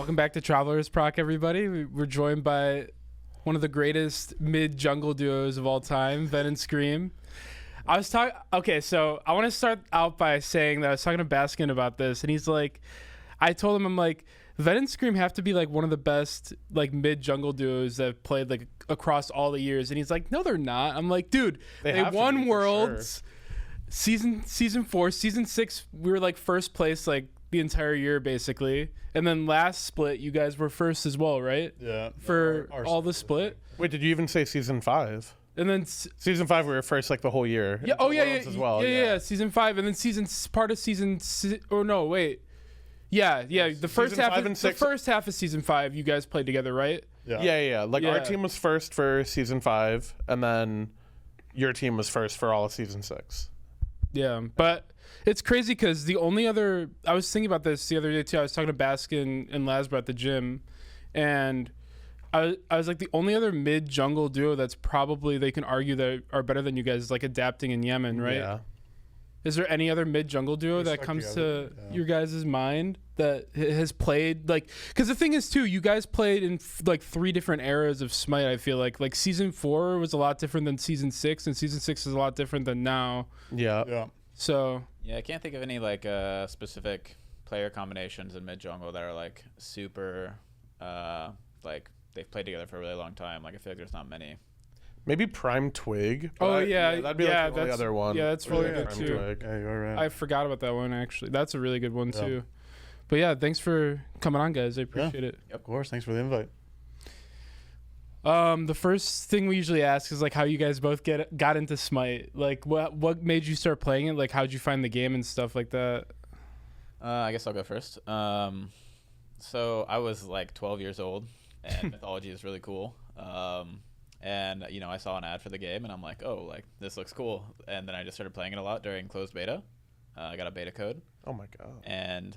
Welcome back to Travelers Proc, everybody. We're joined by one of the greatest mid-jungle duos of all time, Ven and Scream. Okay, so I want to start out by saying that I was talking to Baskin about this, and he's like, I told him, I'm like, Ven and Scream have to be like one of the best like mid-jungle duos that have played like across all the years, and he's like, no, they're not. I'm like, dude, they won Worlds, sure. season 4, season 6, we were like first place like the entire year basically, and then last split you guys were first as well, right? Yeah, for all the split. Wait, did you even say season 5? And then season 5 we were first like the whole year. Yeah. Oh yeah, as well. Yeah. Season 5, and then the first half of season 5 you guys played together, right? Yeah. Like our team was first for season 5, and then your team was first for all of season 6. Yeah, but it's crazy because the only other, I was thinking about this the other day too. I was talking to Baskin and Lasbra at the gym, and I was like, the only other mid jungle duo that's probably they can argue that are better than you guys is like Adapting in Yemen, right? Yeah. Is there any other mid jungle duo that comes to your guys' mind that has played like? Because the thing is too, you guys played in like 3 different eras of Smite. I feel like season 4 was a lot different than season 6, and season 6 is a lot different than now. Yeah. So yeah, I can't think of any like specific player combinations in mid jungle that are like super like they've played together for a really long time. Like I feel like there's not many. Maybe Prime Twig. Oh yeah, that'd be like the only other one. Yeah, that's really good too. Twig. Yeah, you're right. I forgot about that one actually. That's a really good one too. But yeah, thanks for coming on, guys. I appreciate it. Of course, thanks for the invite. The first thing we usually ask is like how you guys both got into Smite. Like what made you start playing it? Like how'd you find the game and stuff like that? I guess I'll go first. So I was like 12 years old, and mythology is really cool. And you know, I saw an ad for the game, and I'm like, oh, like this looks cool. And then I just started playing it a lot during closed beta. I got a beta code. Oh my god. And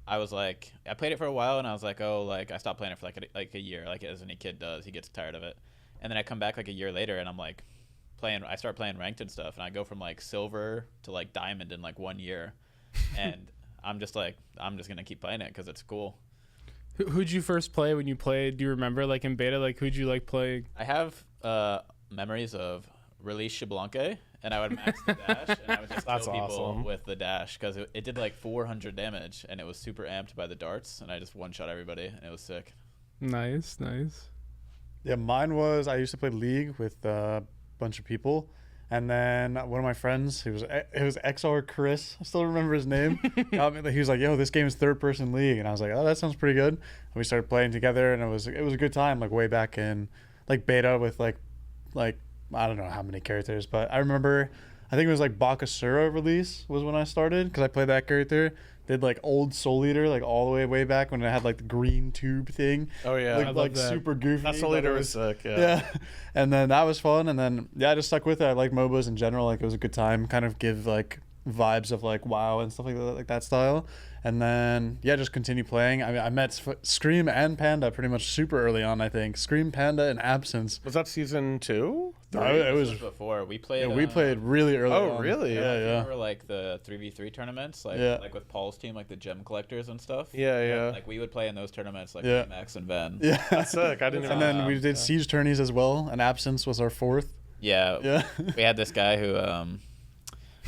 I was like, I played it for a while, and I was like, oh, like I stopped playing it for like a year, like as any kid does. He gets tired of it. And then I come back like a year later, and I'm like I start playing ranked and stuff, and I go from like silver to like diamond in like 1 year. And I'm just gonna keep playing it because it's cool. Who'd you first play when you played? Do you remember like in beta? Like who'd you like playing? I have memories of release Xbalanque, and I would max the dash, and I would just kill people with the dash because it did like 400 damage, and it was super amped by the darts, and I just one-shot everybody, and it was sick. Nice. Yeah, mine was I used to play League with a bunch of people, and then one of my friends, it was XR Chris, I still remember his name. He was like, "Yo, this game is third-person League," and I was like, "Oh, that sounds pretty good." And we started playing together, and it was a good time, like way back in like beta with like I don't know how many characters, but I remember I think it was like Bakasura release was when I started because I played that character. Did like old Soul Eater like all the way back when it had like the green tube thing. Oh yeah, like super goofy. That Soul Eater was sick. Yeah, and then that was fun, and then I just stuck with it. I like MOBAs in general. Like it was a good time. Kind of give like vibes of like WoW and stuff like that style. And then just continue playing. I mean, I met Scream and Panda pretty much super early on. I think Scream, Panda, and Absence. Was that season 2? No, it was before we played. Yeah, we played really early. Oh, on. really? Yeah. Remember like the 3v3 tournaments, like with Paul's team, like the gem collectors and stuff. Yeah. Like we would play in those tournaments, like Max and Ven. Yeah, that's sick. I didn't. And then we did siege tourneys as well. And Absence was our 4th. Yeah. We had this guy who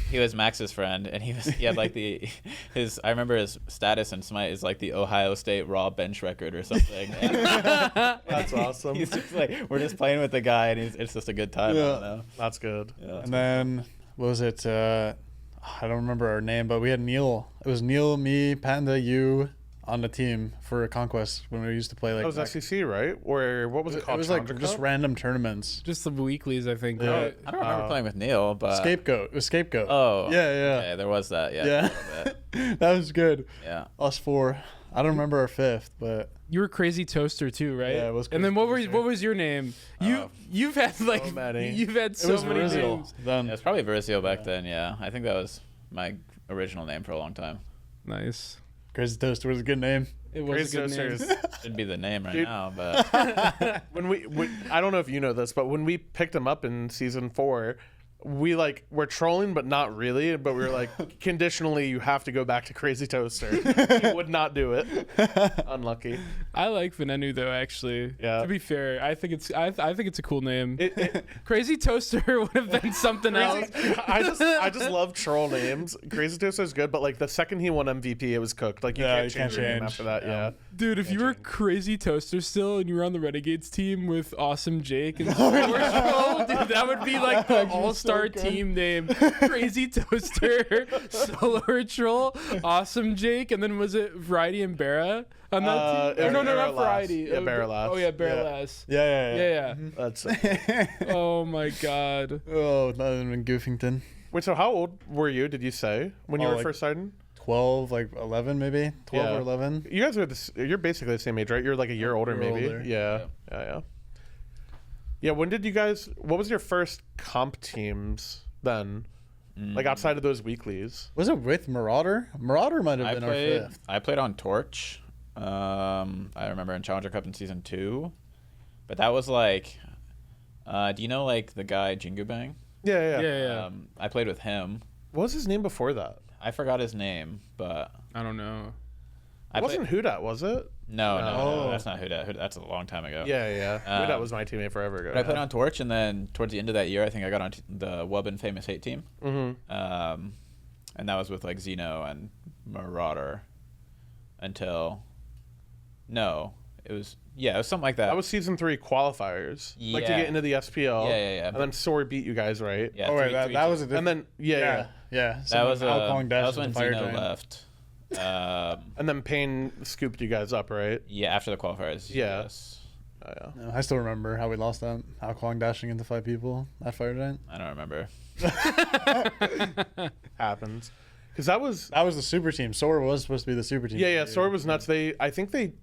he was Max's friend, and he had like I remember his status in Smite is like the Ohio State raw bench record or something. That's awesome. He's just like, we're just playing with the guy, and it's just a good time. Yeah. I don't know. That's good. Yeah, and then what was it? I don't remember our name, but we had Neil. It was Neil, me, Panda, you on the team for Conquest when we used to play like. That was SEC, right? Or what was it called? It was like just random tournaments. Just the weeklies, I think. Yeah. Right? I don't remember playing with Neil, but Scapegoat. It was Scapegoat. Oh. Yeah. Okay, there was that. Yeah. Yeah. That was good. Yeah. Us 4. I don't remember our 5th, but you were Crazy Toaster too, right? Yeah, it was. And then what was your name? You've had like so many. You've had so many names. It was probably Verizio back then. Yeah, I think that was my original name for a long time. Nice. Crazy Toaster was a good name. It was a good name. Shouldn't be the name right now, but when I don't know if you know this, but when we picked him up in season 4, we're trolling, but not really. But we were like, conditionally, you have to go back to Crazy Toaster. He would not do it. Unlucky. I like Venenu though. Actually, Yeah. To be fair, I think it's a cool name. Crazy Toaster would have been something else. I just love troll names. Crazy Toaster is good, but like the second he won MVP, it was cooked. Like you can't change your name after that. Yeah. Dude, if you were Crazy Toaster still and you were on the Renegades team with Awesome Jake and Troll, dude, that would be like the all-star team name. Crazy Toaster, Solar Troll, Awesome Jake, and then was it Variety and Barra on that team? No, not Variety. Yeah, Barrelass. Oh yeah, Barrelass. Yeah. That's Oh my god. Oh, that would have been Goofington. Wait, so how old were you, did you say, when you were like- first starting? 12, like 11 maybe. 12 Yeah. or 11. You guys are you're basically the same age, right? You're like a year older, year maybe. older. Yeah. Yeah, when did you guys, what was your first comp teams then? Like outside of those weeklies? Was it with Marauder? Marauder might have been our fifth. I played on Torch. I remember in Challenger Cup in season 2, but that was like, do you know like the guy Jingu Bang? Yeah. I played with him. What was his name before that? I forgot his name, but I don't know. It wasn't Hudat, was it? No, Oh. that's not Huda. That's a long time ago. Yeah. Hudat was my teammate forever ago. But I played on Torch, and then towards the end of that year, I think I got on the Wubbin Famous Hate team. Mm-hmm. And that was with like Xeno and Marauder until it was something like that. That was season 3 qualifiers. Like to Yeah. get into the SPL. Yeah. And then Sor beat you guys, right? Yeah, Oh, wait, three, that was a And then, yeah. that was Alcong that was Dash when with the fire Xeno giant. left. And then Payne scooped you guys up, right? Yeah, after the qualifiers. Yeah. Yes. Oh, yeah. No, I still remember how we lost that. Alcong dashing into 5 people. That fire giant. I don't remember. Happens. Because that was... That was the super team. Sora was supposed to be the super team. Yeah, Sor was nuts. I think they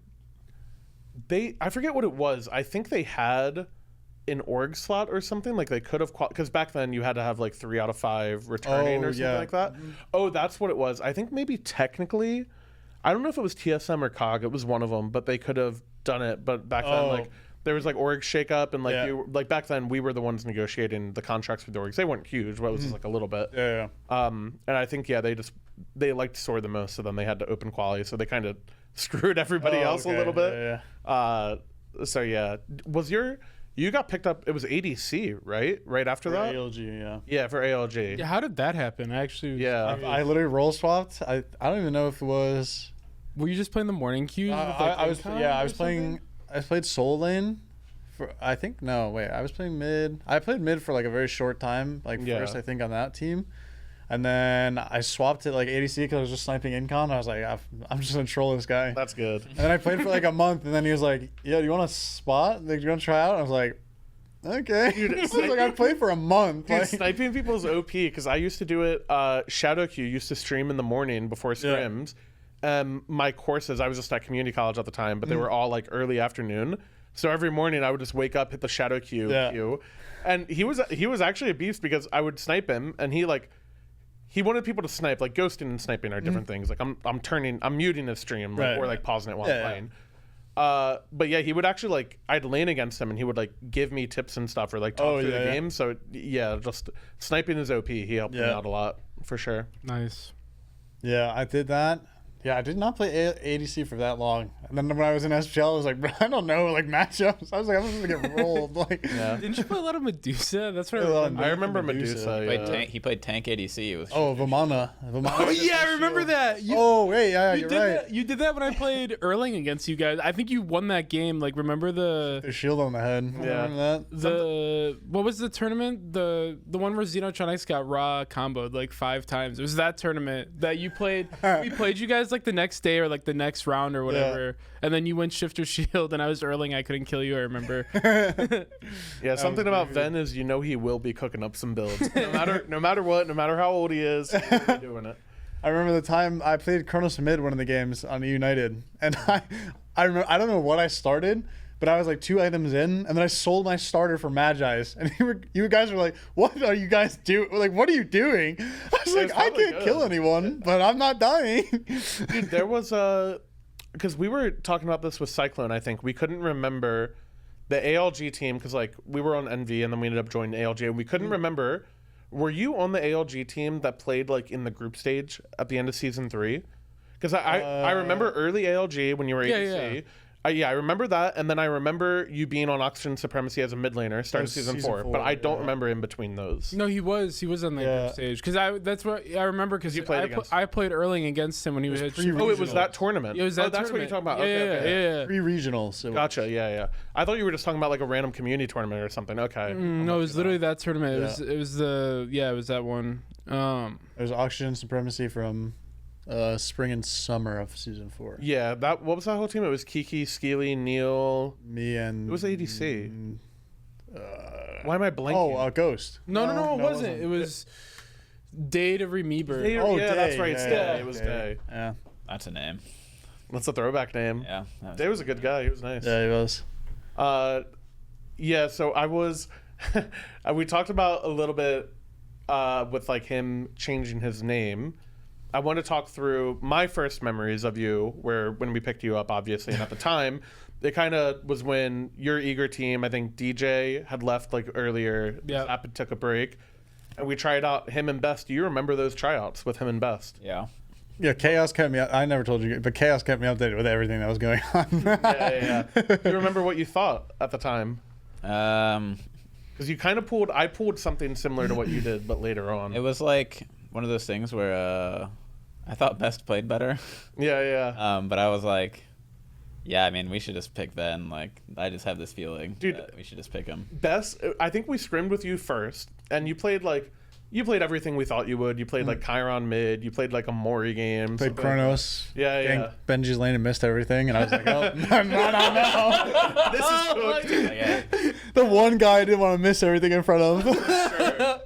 I forget what it was. I think they had an org slot or something. Like they could have, because back then you had to have like 3 out of 5 returning or something like that. Oh, that's what it was. I think maybe technically, I don't know if it was TSM or COG. It was one of them, but they could have done it. But back then, like there was like org shakeup, and like back then we were the ones negotiating the contracts with the orgs. They weren't huge, but it was just like a little bit. Yeah. And I think they liked Sor the most, so then they had to open quali, so they kind of screwed everybody else a little bit. So yeah, you got picked up? It was ADC, right? Right after For that. ALG, yeah. Yeah, for ALG. Yeah, how did that happen? I actually I literally role swapped. I don't even know if it was. Were you just playing the morning queues? I played Soul Lane. I was playing mid. I played mid for like a very short time. First, I think on that team. And then I swapped to like ADC because I was just sniping incon. I was like, I'm just gonna troll this guy. That's good. And then I played for like a month, and then he was like, "Yeah, do you want to spot? Like, do you want to try out?" And I was like, "Okay." Dude, I was like, I played for a month. Dude, Like, sniping people is OP because I used to do it. ShadowQ used to stream in the morning before scrims. My courses, I was just at community college at the time, but they were all like early afternoon. So every morning I would just wake up, hit the ShadowQ queue, and he was actually a beast because I would snipe him, and he wanted people to snipe. Like ghosting and sniping are different things. Like I'm muting his stream, like, or like pausing it while I'm playing. But yeah, he would actually like, I'd lane against him and he would like give me tips and stuff or like talk through the game. So just sniping is OP. He helped me out a lot for sure. Nice. yeah, I did that. Yeah, I did not play ADC for that long. And then when I was in SPL, I was like, bro, I don't know, like matchups. I was like, I'm just gonna get rolled. Like, Didn't you play a lot of Medusa? That's what I Yeah, remember. I remember Medusa. He played tank ADC. It was Vamana. Oh yeah, I remember that. You're did right. that, you did that when I played Erling against you guys. I think you won that game. Like, remember the shield on the head. Yeah. Remember that? what was the tournament? The one where Xenotronics got raw comboed like 5 times. It was that tournament that you played. We played you guys like the next day or like the next round or whatever, and then you went shifter shield, and I was Erling. I couldn't kill you. I remember. Yeah, something about Ven is he will be cooking up some builds. No matter what, no matter how old he is, he'll be doing it. I remember the time I played Kronos mid one of the games on United, and I remember, I don't know what I started, but I was like 2 items in, and then I sold my starter for Magi's, and you guys were like, "What are you guys doing? Like, what are you doing?" I was like, "I can't kill anyone, but I'm not dying." Dude, there was because we were talking about this with Cyclone. I think we couldn't remember the ALG team because like we were on NV and then we ended up joining ALG, and we couldn't remember Were you on the ALG team that played like in the group stage at the end of season 3? Because I remember early ALG when you were ADC. I remember that, and then I remember you being on Oxygen Supremacy as a mid laner starting season 4, but I don't remember in between those. No, he was on the group stage because that's what I remember because I played Erling against him when he was. Oh, it was that tournament. It was that. That's what you're talking about. Yeah. 3 regionals. Gotcha. Yeah. I thought you were just talking about like a random community tournament or something. Okay. No, it was literally that tournament. It was that one. It was Oxygen Supremacy from spring and summer of season 4. Yeah, what was that whole team? It was Kiki, Skeely, Neil, me, and it was ADC. Why am I blanking? Ghost. No, it wasn't. It was Jade of Remeeber. Yeah, that's right. Yeah, it was Day. Yeah, That's a name. That's a throwback name. Yeah. Day was a good guy. He was nice. yeah, he was. Yeah. So I was. We talked about a little bit with like him changing his name. I want to talk through my first memories of you, when we picked you up, obviously, and at the time, it kind of was when your eager team. I think DJ had left like earlier. Yeah. App took a break, and we tried out him and Best. Do you remember those tryouts with him and Best? Yeah. Yeah, Chaos kept me. I never told you, but Chaos kept me updated with everything that was going on. Yeah. Do you remember what you thought at the time? Because you kind of I pulled something similar to what you did, but later on. It was like one of those things where I thought Best played better. Yeah. But I was like, yeah, I mean, we should just pick Ben. Like, I just have this feeling that we should just pick him. Best, I think we scrimmed with you first, and you played everything we thought you would. You played like Chiron mid. You played like a Mori game. Played Chronos. Yeah. Benji's lane and missed everything, and I was like, oh, no. This is cooked. The one guy I didn't want to miss everything in front of.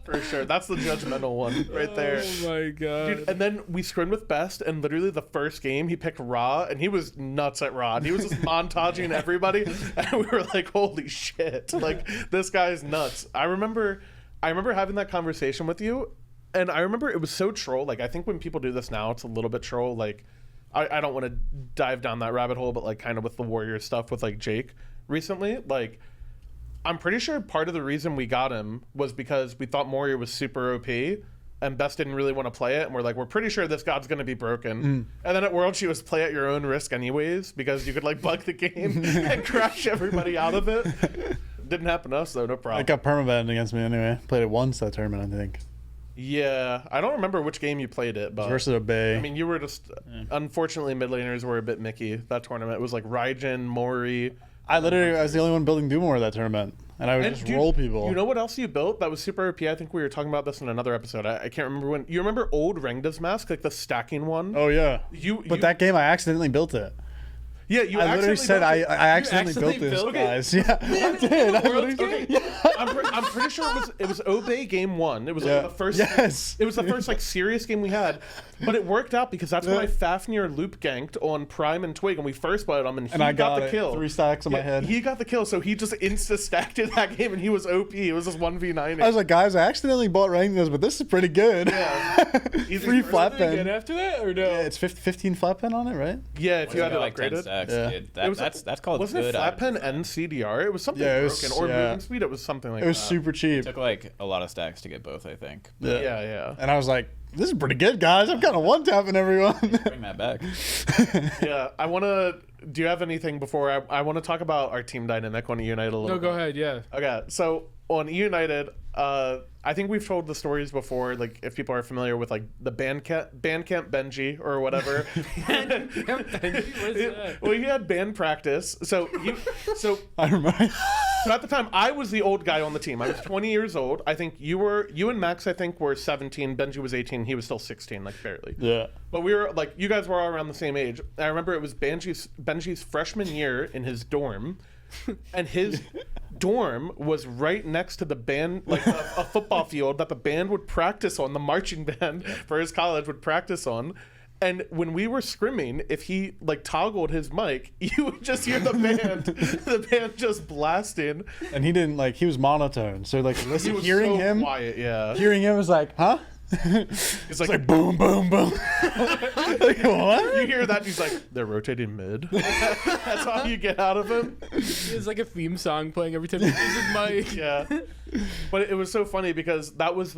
For sure. That's the judgmental one right there. Oh my god. Dude, and then we scrimmed with Best, and literally the first game he picked Ra, and he was nuts at Ra. And he was just montaging everybody, and we were like, holy shit. Like, this guy's nuts. I remember having that conversation with you, and I remember it was so troll. Like, I think when people do this now, it's a little bit troll. Like, I don't want to dive down that rabbit hole, but like kind of with the Warrior stuff with like Jake recently, like, I'm pretty sure part of the reason we got him was because we thought Warrior was super OP, and Best didn't really want to play it, and we're pretty sure this god's going to be broken. And then at World, she was play at your own risk anyways, because you could like bug the game and crash everybody out of it. Didn't happen to us though, no problem. It got permabanned against me anyway. Played it once that tournament, I think. Yeah, I don't remember which game you played it, but Versus a Bay. I mean, you were just unfortunately mid laners were a bit Mickey that tournament. It was like Raijin, Mori. I was the only one building Doomore that tournament, and I would just roll people. You know what else you built that was super OP? I think we were talking about this in another episode. I can't remember when. You remember old Rengda's mask, like the stacking one? Oh yeah. But that game I accidentally built it. Yeah, you I literally said I accidentally built this, Okay. guys. Yeah, I did. I'm pretty sure it was Obey game 1. It was like the first. Yes. It was the first like serious game we had, but it worked out because that's when I Fafnir loop ganked on Prime and Twig, and we first played him, and he I got the kill. 3 stacks on my head. He got the kill, so he just insta stacked in that game, and he was OP. It was just 1v9. I was like, guys, I accidentally bought Rangos, but this is pretty good. Yeah. Free flat Again pen. after that or no? Yeah, it's 15 flat pen on it, right? Yeah, if you had it like 10 upgraded. stacks, Yeah. dude. That's called Wasn't good. it flat pen items. and CDR? It was something Yeah, it was- broken, or yeah. movement speed. It was something like It was that. super cheap. It took like a lot of stacks to get both, I think. Yeah. And I was like, this is pretty good, guys. I'm kind of one-tapping everyone. Bring that back. Yeah, I want to. Do you have anything before I want to talk about our team dynamic on United a little? No, bit? go ahead. Yeah. Okay, so on United, I think we've told the stories before. Like, if people are familiar with like the Bandcamp Benji or whatever. Well, he had band practice, so I remember. So at the time, I was the old guy on the team. I was 20 years old. I think you and Max, I think, were 17. Benji was 18. He was still 16, like barely. Yeah. But we were like, you guys were all around the same age. I remember it was Benji's freshman year in his dorm, and his dorm was right next to the band, like a football field that the band would practice on. The marching band for his college would practice on. And when we were scrimming, if he like toggled his mic, you would just hear the band just blasting. And he didn't he was monotone. So like, He listen, was hearing so him was like, huh? It's like boom, boom, boom. Like, what? you hear that, and he's like, they're rotating mid. That's all you get out of him. It's like a theme song playing every time he uses his mic. Yeah. But it was so funny because that was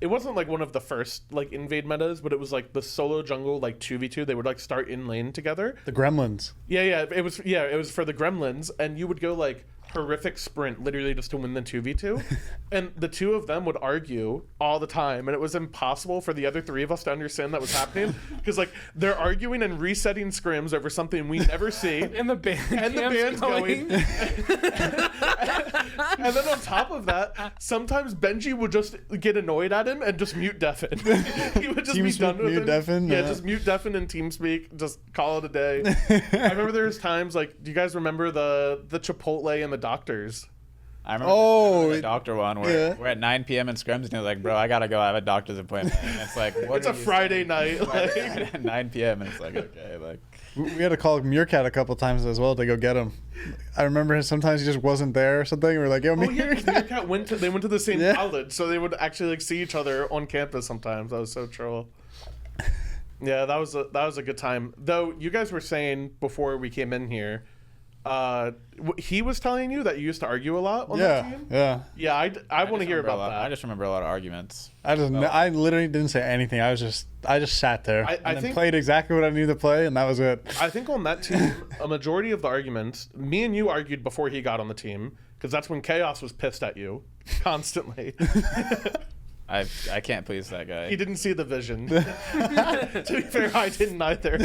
it wasn't like one of the first like invade metas, but it was like the solo jungle like 2v2. They would like start in lane together. The Gremlins. Yeah, it was for the Gremlins, and you would go like horrific sprint literally just to win the 2v2, and the two of them would argue all the time, and it was impossible for the other three of us to understand that was happening because like they're arguing and resetting scrims over something we never see, And the band's going. And then on top of that, sometimes Benji would just get annoyed at him and just mute deafen. He would just be done with mute him. deafen? Yeah, Yeah. just mute deafen and TeamSpeak. Just call it a day. I remember there was times like, do you guys remember the Chipotle and the doctors? I remember the doctor one where we're at 9 p.m. in scrims, and he was like, "Bro, I gotta go. I have a doctor's appointment." And it's like, what It's a Friday night. Like, at 9 p.m. and it's like, okay, like. We had to call Meerkat a couple times as well to go get him. I remember sometimes he just wasn't there or something. We were like, "Yo, oh yeah, Meerkat." Meerkat went to the same Yeah. college, so they would actually like see each other on campus sometimes. That was so troll. Yeah, that was a good time. Though you guys were saying before we came in here, he was telling you that you used to argue a lot on that team. Yeah. Yeah, I want to hear about that. I just remember a lot of arguments. I literally didn't say anything. I just sat there I and then think- played exactly what I needed to play, and that was it. I think on that team, a majority of the arguments, me and you argued before he got on the team, because that's when Chaos was pissed at you constantly. I can't please that guy. He didn't see the vision. To be fair, I didn't either.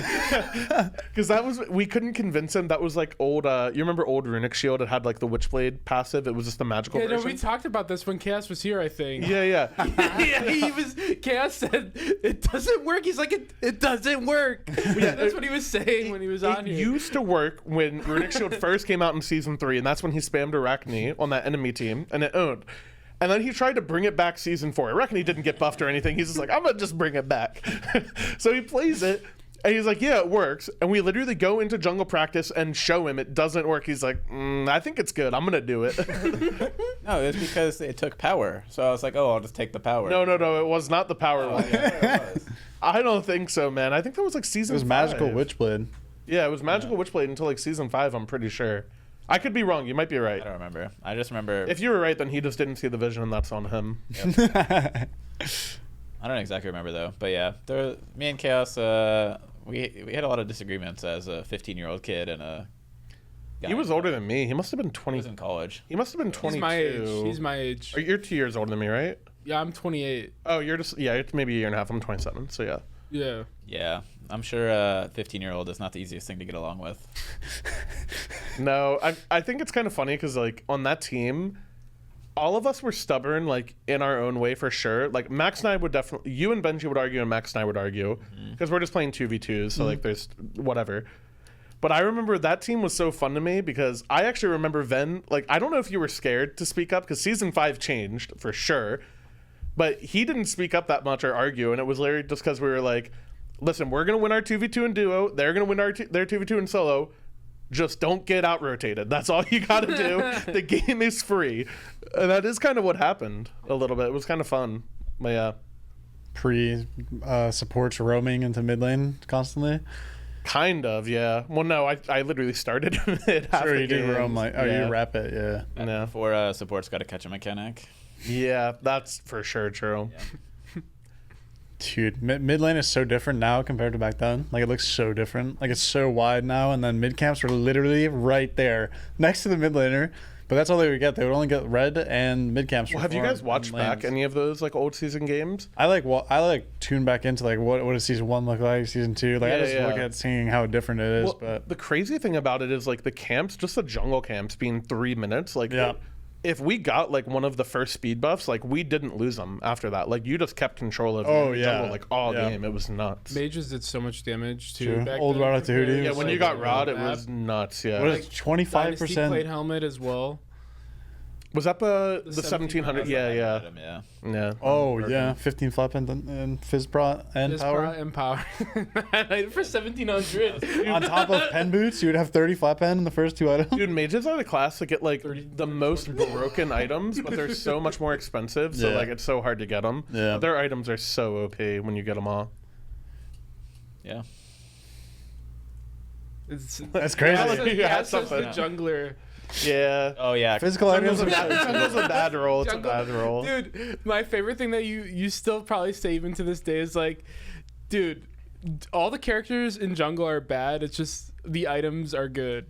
Because we couldn't convince him. That was like old. You remember old Runic Shield? It had like the Witchblade passive. It was just the magical Yeah, no, version. we talked about this when Chaos was here, I think. Yeah. Yeah, Chaos said it doesn't work. He's like, it doesn't work. Yeah, that's what he was saying when he was on It here. used to work when Runic Shield first came out in season 3, and that's when he spammed Arachne on that enemy team, and it owned. And then he tried to bring it back season 4. Arachne didn't get buffed or anything. He's just like, I'm gonna just bring it back. So he plays it, and he's like, yeah, it works. And we literally go into jungle practice and show him it doesn't work. He's like, I think it's good. I'm gonna do it. No, it's because it took power. So I was like, oh, I'll just take the power. No. It was not the power one. Yeah, it was. I don't think so, man. I think that was like It season was 5. magical Witchblade. Yeah, it was magical Witchblade until like season 5, I'm pretty sure. I could be wrong. You might be right. I don't remember. I just remember. If you were right, then he just didn't see the vision, and that's on him. I don't exactly remember though, but yeah, me and Chaos, we had a lot of disagreements as a 15-year-old kid and a. Guy. He was older than me. He must have been He 20. was in college. He must have been 22. He's my age. He's my age. You're 2 years older than me, right? Yeah, I'm 28. Oh, you're just it's maybe a year and a half. I'm 27, so yeah. Yeah. Yeah, I'm sure a 15-year-old is not the easiest thing to get along with. No, I think it's kind of funny because like on that team, all of us were stubborn like in our own way for sure. Like Max and I would definitely, you and Benji would argue, and Max and I would argue because we're just playing 2v2s. So like there's whatever. But I remember that team was so fun to me because I actually remember Ven. Like I don't know if you were scared to speak up because season 5 changed for sure. But he didn't speak up that much or argue, and it was literally just because we were like, listen, we're going to win our 2v2 in duo. They're going to win their 2v2 in solo. Just don't get out-rotated. That's all you got to do. The game is free. And that is kind of what happened a little bit. It was kind of fun. But yeah. Supports roaming into mid lane constantly. Kind of, yeah. Well, no, I literally started it. Sure, you did roam like, you wrap it, yeah. Yeah. Before support's got to catch a mechanic. Yeah, that's for sure true. Yeah. Dude, mid lane is so different now compared to back then. Like it looks so different. Like it's so wide now, and then mid camps were literally right there next to the mid laner. But that's all they would get. They would only get red and mid camps. Well, have you guys watched back any of those like old season games? I tune back into like what does season 1 look like, season 2. Like I just look at seeing how different it is. Well, but the crazy thing about it is like the camps, just the jungle camps being 3 minutes. Like if we got like one of the first speed buffs, like we didn't lose them after that. Like you just kept control of the jungle like all game. It was nuts. Mages did so much damage too. Back Old then, Rod at the Hootie. Yeah, when you got Rod, it was nuts. Yeah. What is 25%? Dynasty played helmet as well. Was that the 1700? Yeah. Oh yeah, 15 flap and Fizzbra and power. And power. For 1700. On top of pen boots, you would have 30 flat pen in the first 2 items. Dude, mages are the class that get like the most broken items, but they're so much more expensive. So like it's so hard to get them. Yeah. But their items are so OP when you get them all. Yeah. That's crazy. You had such the something. jungler. Yeah. Oh yeah. Physical Jungle's items. a bad role. It's a bad role. Dude, my favorite thing that you still probably say even to this day is like, dude, all the characters in jungle are bad. It's just the items are good.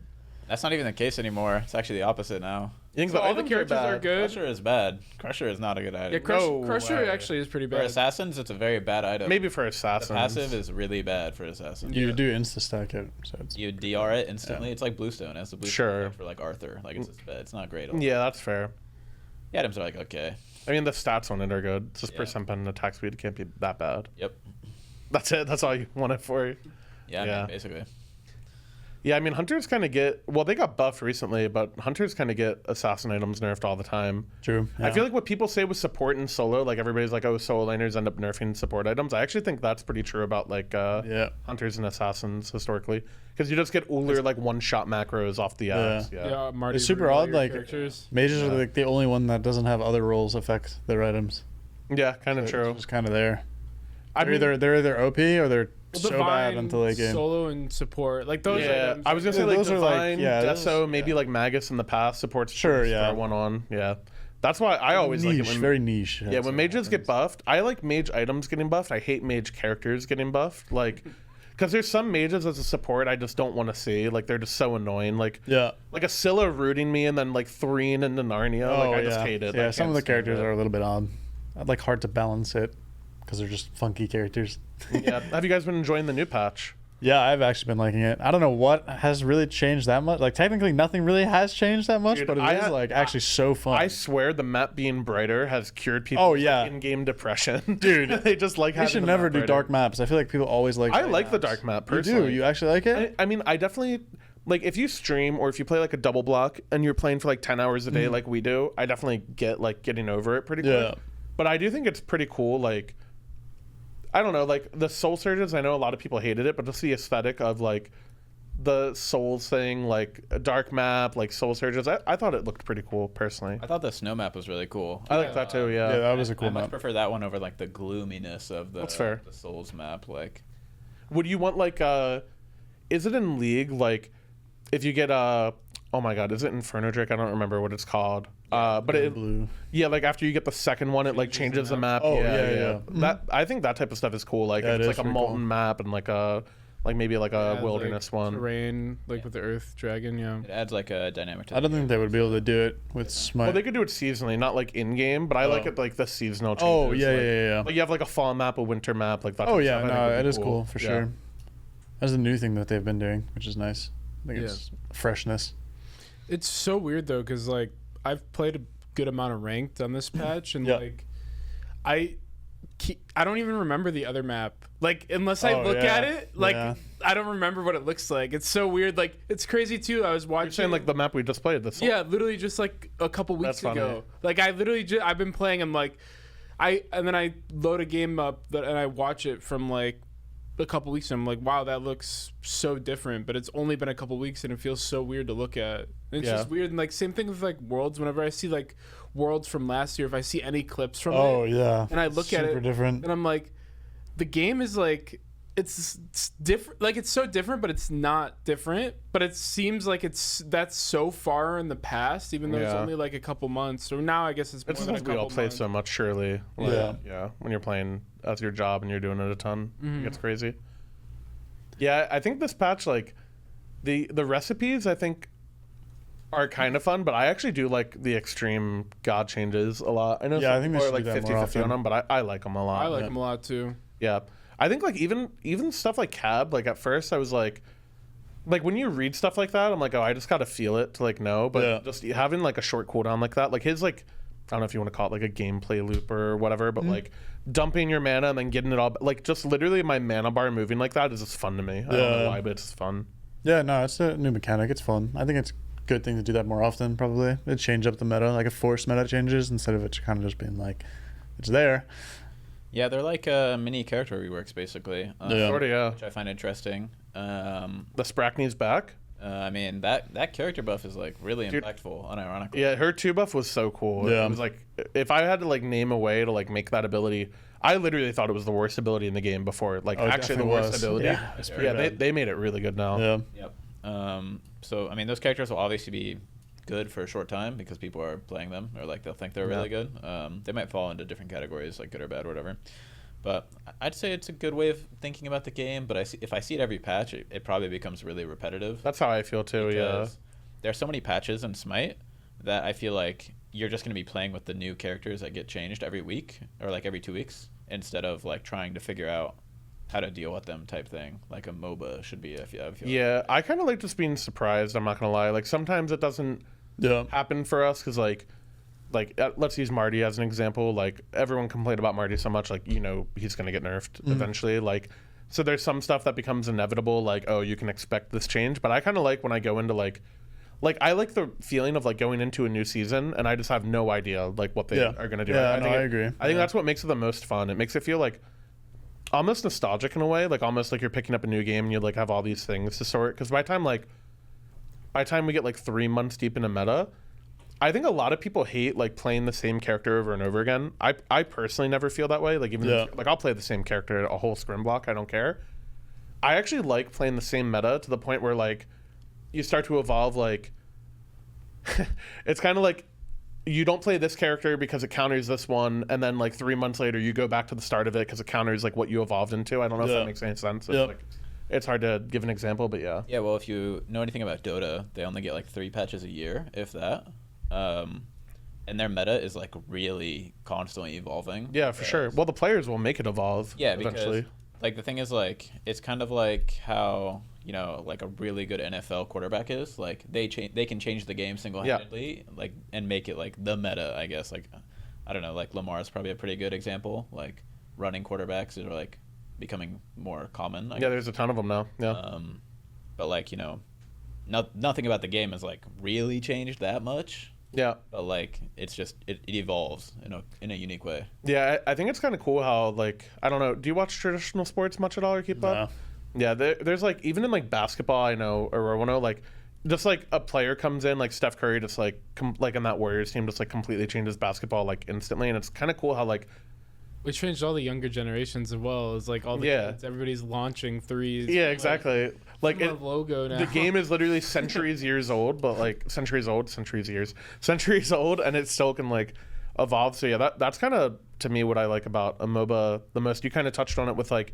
That's not even the case anymore. It's actually the opposite now. You think So all the items characters are bad? good. Crusher is bad. Crusher is not a good item. Yeah, No Crusher way. actually is pretty For bad. assassins, it's a very bad item. Maybe for The assassins. passive is really bad for assassins. You do insta stack it, so it's You DR it instantly. It's like Bluestone. It's the Bluestone Sure. effect for like Arthur. Like it's not great. At all. Yeah, that's fair. The items are like okay. I mean, the stats on it are good. It's just Yeah. percent and attack speed can't be that bad. Yep. That's it. That's all you want it for. Yeah. I Yeah. mean, basically. Yeah, I mean, hunters kind of get. Well, they got buffed recently, but hunters kind of get assassin items nerfed all the time. true. I feel like what people say with support and solo, like everybody's like, oh, solo laners end up nerfing support items. I actually think that's pretty true about like yeah. hunters and assassins historically, because you just get Uller like one-shot macros off the ads. Yeah. Yeah, Marty. It's super Ruler, odd, your like- characters. Mages are like the only one that doesn't have other roles affect their items. Yeah, kind of It's true. just kind of there. I mean, They're either OP or they're so bad Divine, until late game. Solo and support, like those. yeah, items, I was gonna say Yeah, like those are, like, Divine, yeah, those- Deso, maybe yeah. like Magus in the past supports. Sure, just yeah. throw one on. Yeah, that's why I always niche, like it when very niche. yeah, that's when what mages get happens. buffed, I like mage items getting buffed. I hate mage characters getting buffed. Like, because there's some mages as a support I just don't want to see. Like, they're just so annoying. Like Yeah. a Scylla rooting me and then like threeing into Narnia. Oh, Like, I yeah. just hate it. Yeah, I some of can't the stand characters it. are a little bit odd. I'd like hard to balance it because they're just funky characters. Yeah. Have you guys been enjoying the new patch? Yeah, I've actually been liking it. I don't know what has really changed that much. Like technically nothing really has changed that much, Dude, but it I is had- like actually so fun. I swear the map being brighter has cured people. Oh, yeah. in-game depression, Dude, they just like you having should the never map do brighter. dark maps. I feel like people always like I dark like the maps. dark map You personally. do? You actually like it? I mean, I definitely like if you stream or if you play like a double block and you're playing for like 10 hours a day like we do. I definitely get like getting over it pretty quick. Yeah. But I do think it's pretty cool. Like, I don't know, like the Soul Surges. I know a lot of people hated it, but just the aesthetic of like the Souls thing, like a dark map, like Soul Surges. I thought it looked pretty cool personally. I thought the snow map was really cool. I like that too. Yeah, Yeah. that was a I cool much map. prefer that one over like the gloominess of the That's fair. the Souls map. Like Would you want like is it in League like if you get oh my god, is it Inferno Drake? I don't remember what it's called. But it Blue. yeah, like after you get the second one, it like changes the map. Oh, yeah. That I think that type of stuff is cool. Like Yeah, if it it's is like a pretty molten cool. map and like maybe like a Yeah, wilderness like one. terrain, like with the Earth Dragon. Yeah. it adds like a dynamic to I don't the think they would be able to do it with Smite. Well, they could do it seasonally, not like in game, but I like Oh. it like the seasonal changes. Oh, yeah, like, yeah. Like you have like a fall map, a winter map, like that. Oh type of yeah, stuff. I think no, would it be is cool for Yeah. sure. That's a new thing that they've been doing, which is nice. I think Yeah. it's freshness. It's so weird though, because like I've played a good amount of ranked on this patch, and Yeah. like I don't even remember the other map. Like unless I Oh, look yeah. at it, like Yeah. I don't remember what it looks like. It's so weird. Like it's crazy too. I was watching. You're saying like the map we just played. This yeah, literally just like a couple weeks That's funny. ago. Like I literally I've been playing. I'm like, and then I load a game up and I watch it from like a couple weeks and I'm like, wow, that looks so different, but it's only been a couple weeks and it feels so weird to look at. And it's Yeah. just weird. And like same thing with like Worlds. Whenever I see like Worlds from last year, if I see any clips from Oh it yeah. and I look at Super it different. and I'm like, the game is like it's different. Like it's so different, but it's not different. But it seems like that's so far in the past, even though it's Yeah. only like a couple months. So now I guess it's more It's than a just we all couple play months. so much, surely. Like, Yeah. Yeah. When you're playing as your job and you're doing it a ton, Mm-hmm. it gets crazy. Yeah, I think this patch, like, the recipes, I think, are kind of fun, but I actually do like the extreme god changes a lot. I know Yeah, I some think they people are should like do that more 50-50 on often. them, but I like them a lot. I like Yeah. them a lot too. Yeah. I think like even stuff like cab, like at first I was like when you read stuff like that, I'm like, oh, I just gotta feel it to like know. But Yeah. just having like a short cooldown like that, like his like I don't know if you want to call it like a gameplay loop or whatever, but like dumping your mana and then getting it all like just literally my mana bar moving like that is just fun to me. I don't know Yeah. why, but it's just fun. Yeah, no, it's a new mechanic. It's fun. I think it's a good thing to do that more often. Probably it change up the meta, like a forced meta changes instead of it kind of just being like, it's there. Yeah, they're like mini character reworks basically. Yeah. Sorta, yeah. Which I find interesting. The Sprackney's back. I mean that character buff is like really Dude. impactful, unironically. Yeah, her 2 buff was so cool. Yeah. It was like if I had to like name a way to like make that ability, I literally thought it was the worst ability in the game before. Like Oh, it actually the definitely worst was. ability. Yeah, it's pretty Yeah, bad. they made it really good now. Yeah. Yep. So I mean those characters will obviously be good for a short time because people are playing them or like they'll think they're really good. They might fall into different categories like good or bad or whatever. But I'd say it's a good way of thinking about the game. But if I see it every patch, it probably becomes really repetitive. That's how I feel too. Yeah. There are so many patches in Smite that I feel like you're just going to be playing with the new characters that get changed every week or like every 2 weeks instead of like trying to figure out how to deal with them type thing, like a MOBA should be. I kind of like just being surprised. I'm not gonna lie. Like sometimes it doesn't happen for us because like let's use Marty as an example. Like everyone complained about Marty so much, like he's gonna get nerfed eventually. Like so there's some stuff that becomes inevitable. Like you can expect this change. But I kind of like when I go into like I like the feeling of like going into a new season and I just have no idea like what they are gonna do. I agree. I think that's what makes it the most fun. It makes it feel like almost nostalgic in a way, like almost like you're picking up a new game and you like have all these things to sort. Because by the time we get like 3 months deep in a meta, I think a lot of people hate like playing the same character over and over again. I personally never feel that way. Like even like I'll play the same character a whole scrim block. I don't care. I actually like playing the same meta to the point where like you start to evolve. Like it's kind of like you don't play this character because it counters this one, and then like 3 months later you go back to the start of it because it counters like what you evolved into. I don't know if that makes any sense. It's hard to give an example, but yeah. Yeah, well, if you know anything about Dota, they only get like 3 patches a year, if that. And their meta is like really constantly evolving. Yeah, for sure. Well, the players will make it evolve. Yeah, eventually. Because like the thing is like it's kind of like how like a really good NFL quarterback is like they can change the game single-handedly like and make it like the meta, I guess. Like I don't know, like Lamar is probably a pretty good example. Like running quarterbacks are like becoming more common. I guess. There's a ton of them now. Yeah. But like nothing about the game has like really changed that much. Yeah. But like it's just it evolves in a unique way. Yeah, I think it's kind of cool how like I don't know. Do you watch traditional sports much at all or keep up? Yeah, there's like even in like basketball, I know or I know like just like a player comes in like Steph Curry just like like in that Warriors team just like completely changes basketball like instantly, and it's kind of cool how like we changed all the younger generations as well. It's like all the kids, everybody's launching threes. Yeah, exactly. Like logo now. The game is literally centuries old, but like centuries old, and it still can like evolve. So yeah, that's kind of to me what I like about a MOBA the most. You kind of touched on it with like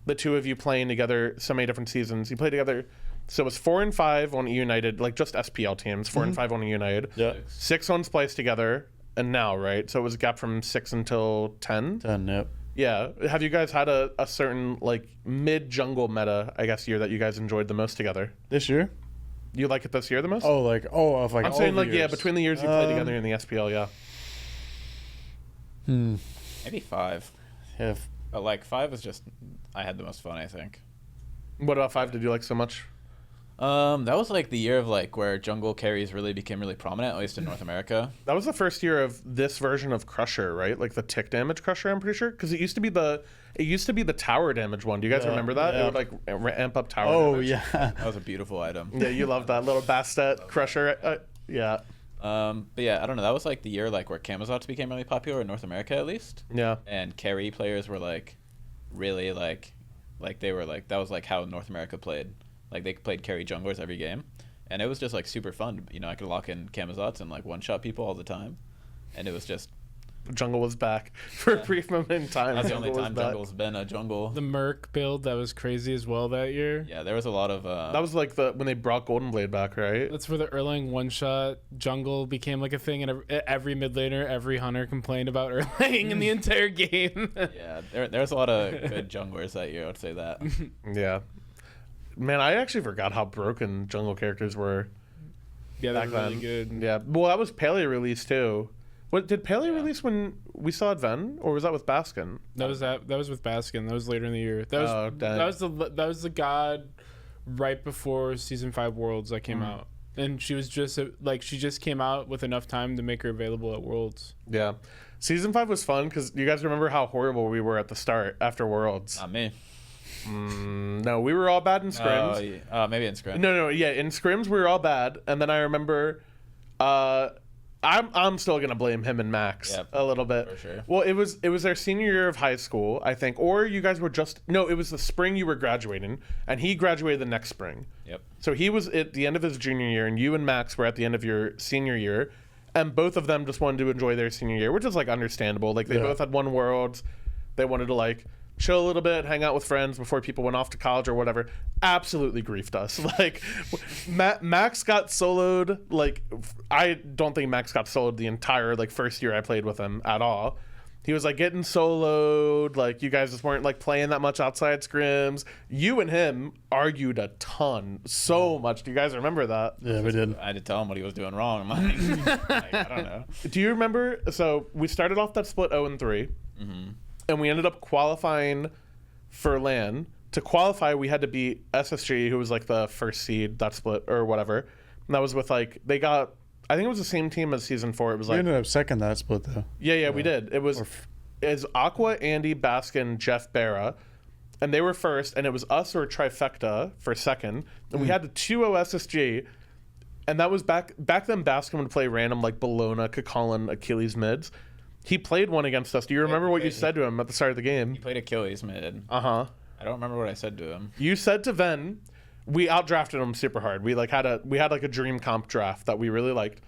the two of you playing together so many different seasons. You play together. So it was 4 and 5 on E United, like just SPL teams, 4 and 5 on E United. Yeah. 6 on Splice together, and now, right? So it was a gap from 6 until 10? 10, yep. Yeah. Have you guys had a certain, like, mid-jungle meta, I guess, year that you guys enjoyed the most together? This year? You like it this year the most? Oh, like, of like I'm all saying, the like, years. between the years you played together in the SPL, yeah. Maybe 5. Yeah. But like 5 is just I had the most fun, I think. What about 5 did you like so much? That was like the year of like where jungle carries really became really prominent, at least in North America. That was the first year of this version of Crusher, right? Like the tick damage Crusher, I'm pretty sure, because it used to be the tower damage one. Do you guys remember that? Yeah. It would like amp up tower damage. Yeah. That was a beautiful item. Yeah, you loved that little Bastet Crusher. Yeah. But yeah, I don't know. That was like the year like where Camazots became really popular in North America, at least. Yeah. And carry players were like really like they were like that was like how North America played. Like they played carry junglers every game, and it was just like super fun. I could lock in Camazots and like one-shot people all the time, and it was just. Jungle was back for a brief moment in time. That's the only time jungle's been a jungle. The Merc build that was crazy as well that year. Yeah, there was a lot of. That was like when they brought Golden Blade back, right? That's where the Erlang one-shot jungle became like a thing, and every mid laner, every hunter complained about Erlang in the entire game. Yeah, there was a lot of good junglers that year. I would say that. Yeah. Man, I actually forgot how broken jungle characters were. Yeah, that was really good. Yeah, well, that was Paleo release too. What did Paleo release when we saw Ven, or was that with Baskin? That was with Baskin. That was later in the year. That was the god right before season 5 Worlds that came out, and she was just she just came out with enough time to make her available at Worlds. Yeah, season 5 was fun because you guys remember how horrible we were at the start after Worlds. Not me. No, we were all bad in scrims. Maybe in scrims. No, yeah, in scrims we were all bad, and then I remember, I'm still gonna blame him and Max a little bit. For sure. Well, it was their senior year of high school, I think, or you guys were it was the spring you were graduating, and he graduated the next spring. Yep. So he was at the end of his junior year, and you and Max were at the end of your senior year, and both of them just wanted to enjoy their senior year, which is like understandable. Like they both had won Worlds, they wanted to like chill a little bit, hang out with friends before people went off to college or whatever. Absolutely griefed us. Like Max got soloed. Like I don't think Max got soloed the entire like first year I played with him at all. He was like getting soloed. Like you guys just weren't like playing that much outside scrims. You and him argued a ton, so much. Do you guys remember that? Yeah, we did. I had to tell him what he was doing wrong. Like, I don't know. Do you remember? So we started off that split 0-3. And we ended up qualifying for LAN. To qualify, we had to beat SSG, who was like the first seed that split or whatever. And that was with like they got. I think it was the same team as season 4. It was We like ended up second that split though. yeah, we did. It was Aqua, Andy, Baskin, Jeff Barra, and they were first. And it was us or Trifecta for second. And we had the 2-0 SSG. And that was back then. Baskin would play random like Bologna, Kakalin, Achilles mids. He played one against us. Do you remember what you said to him at the start of the game? He played Achilles mid. Uh-huh. I don't remember what I said to him. You said to Ven, we outdrafted him super hard. We had like a dream comp draft that we really liked.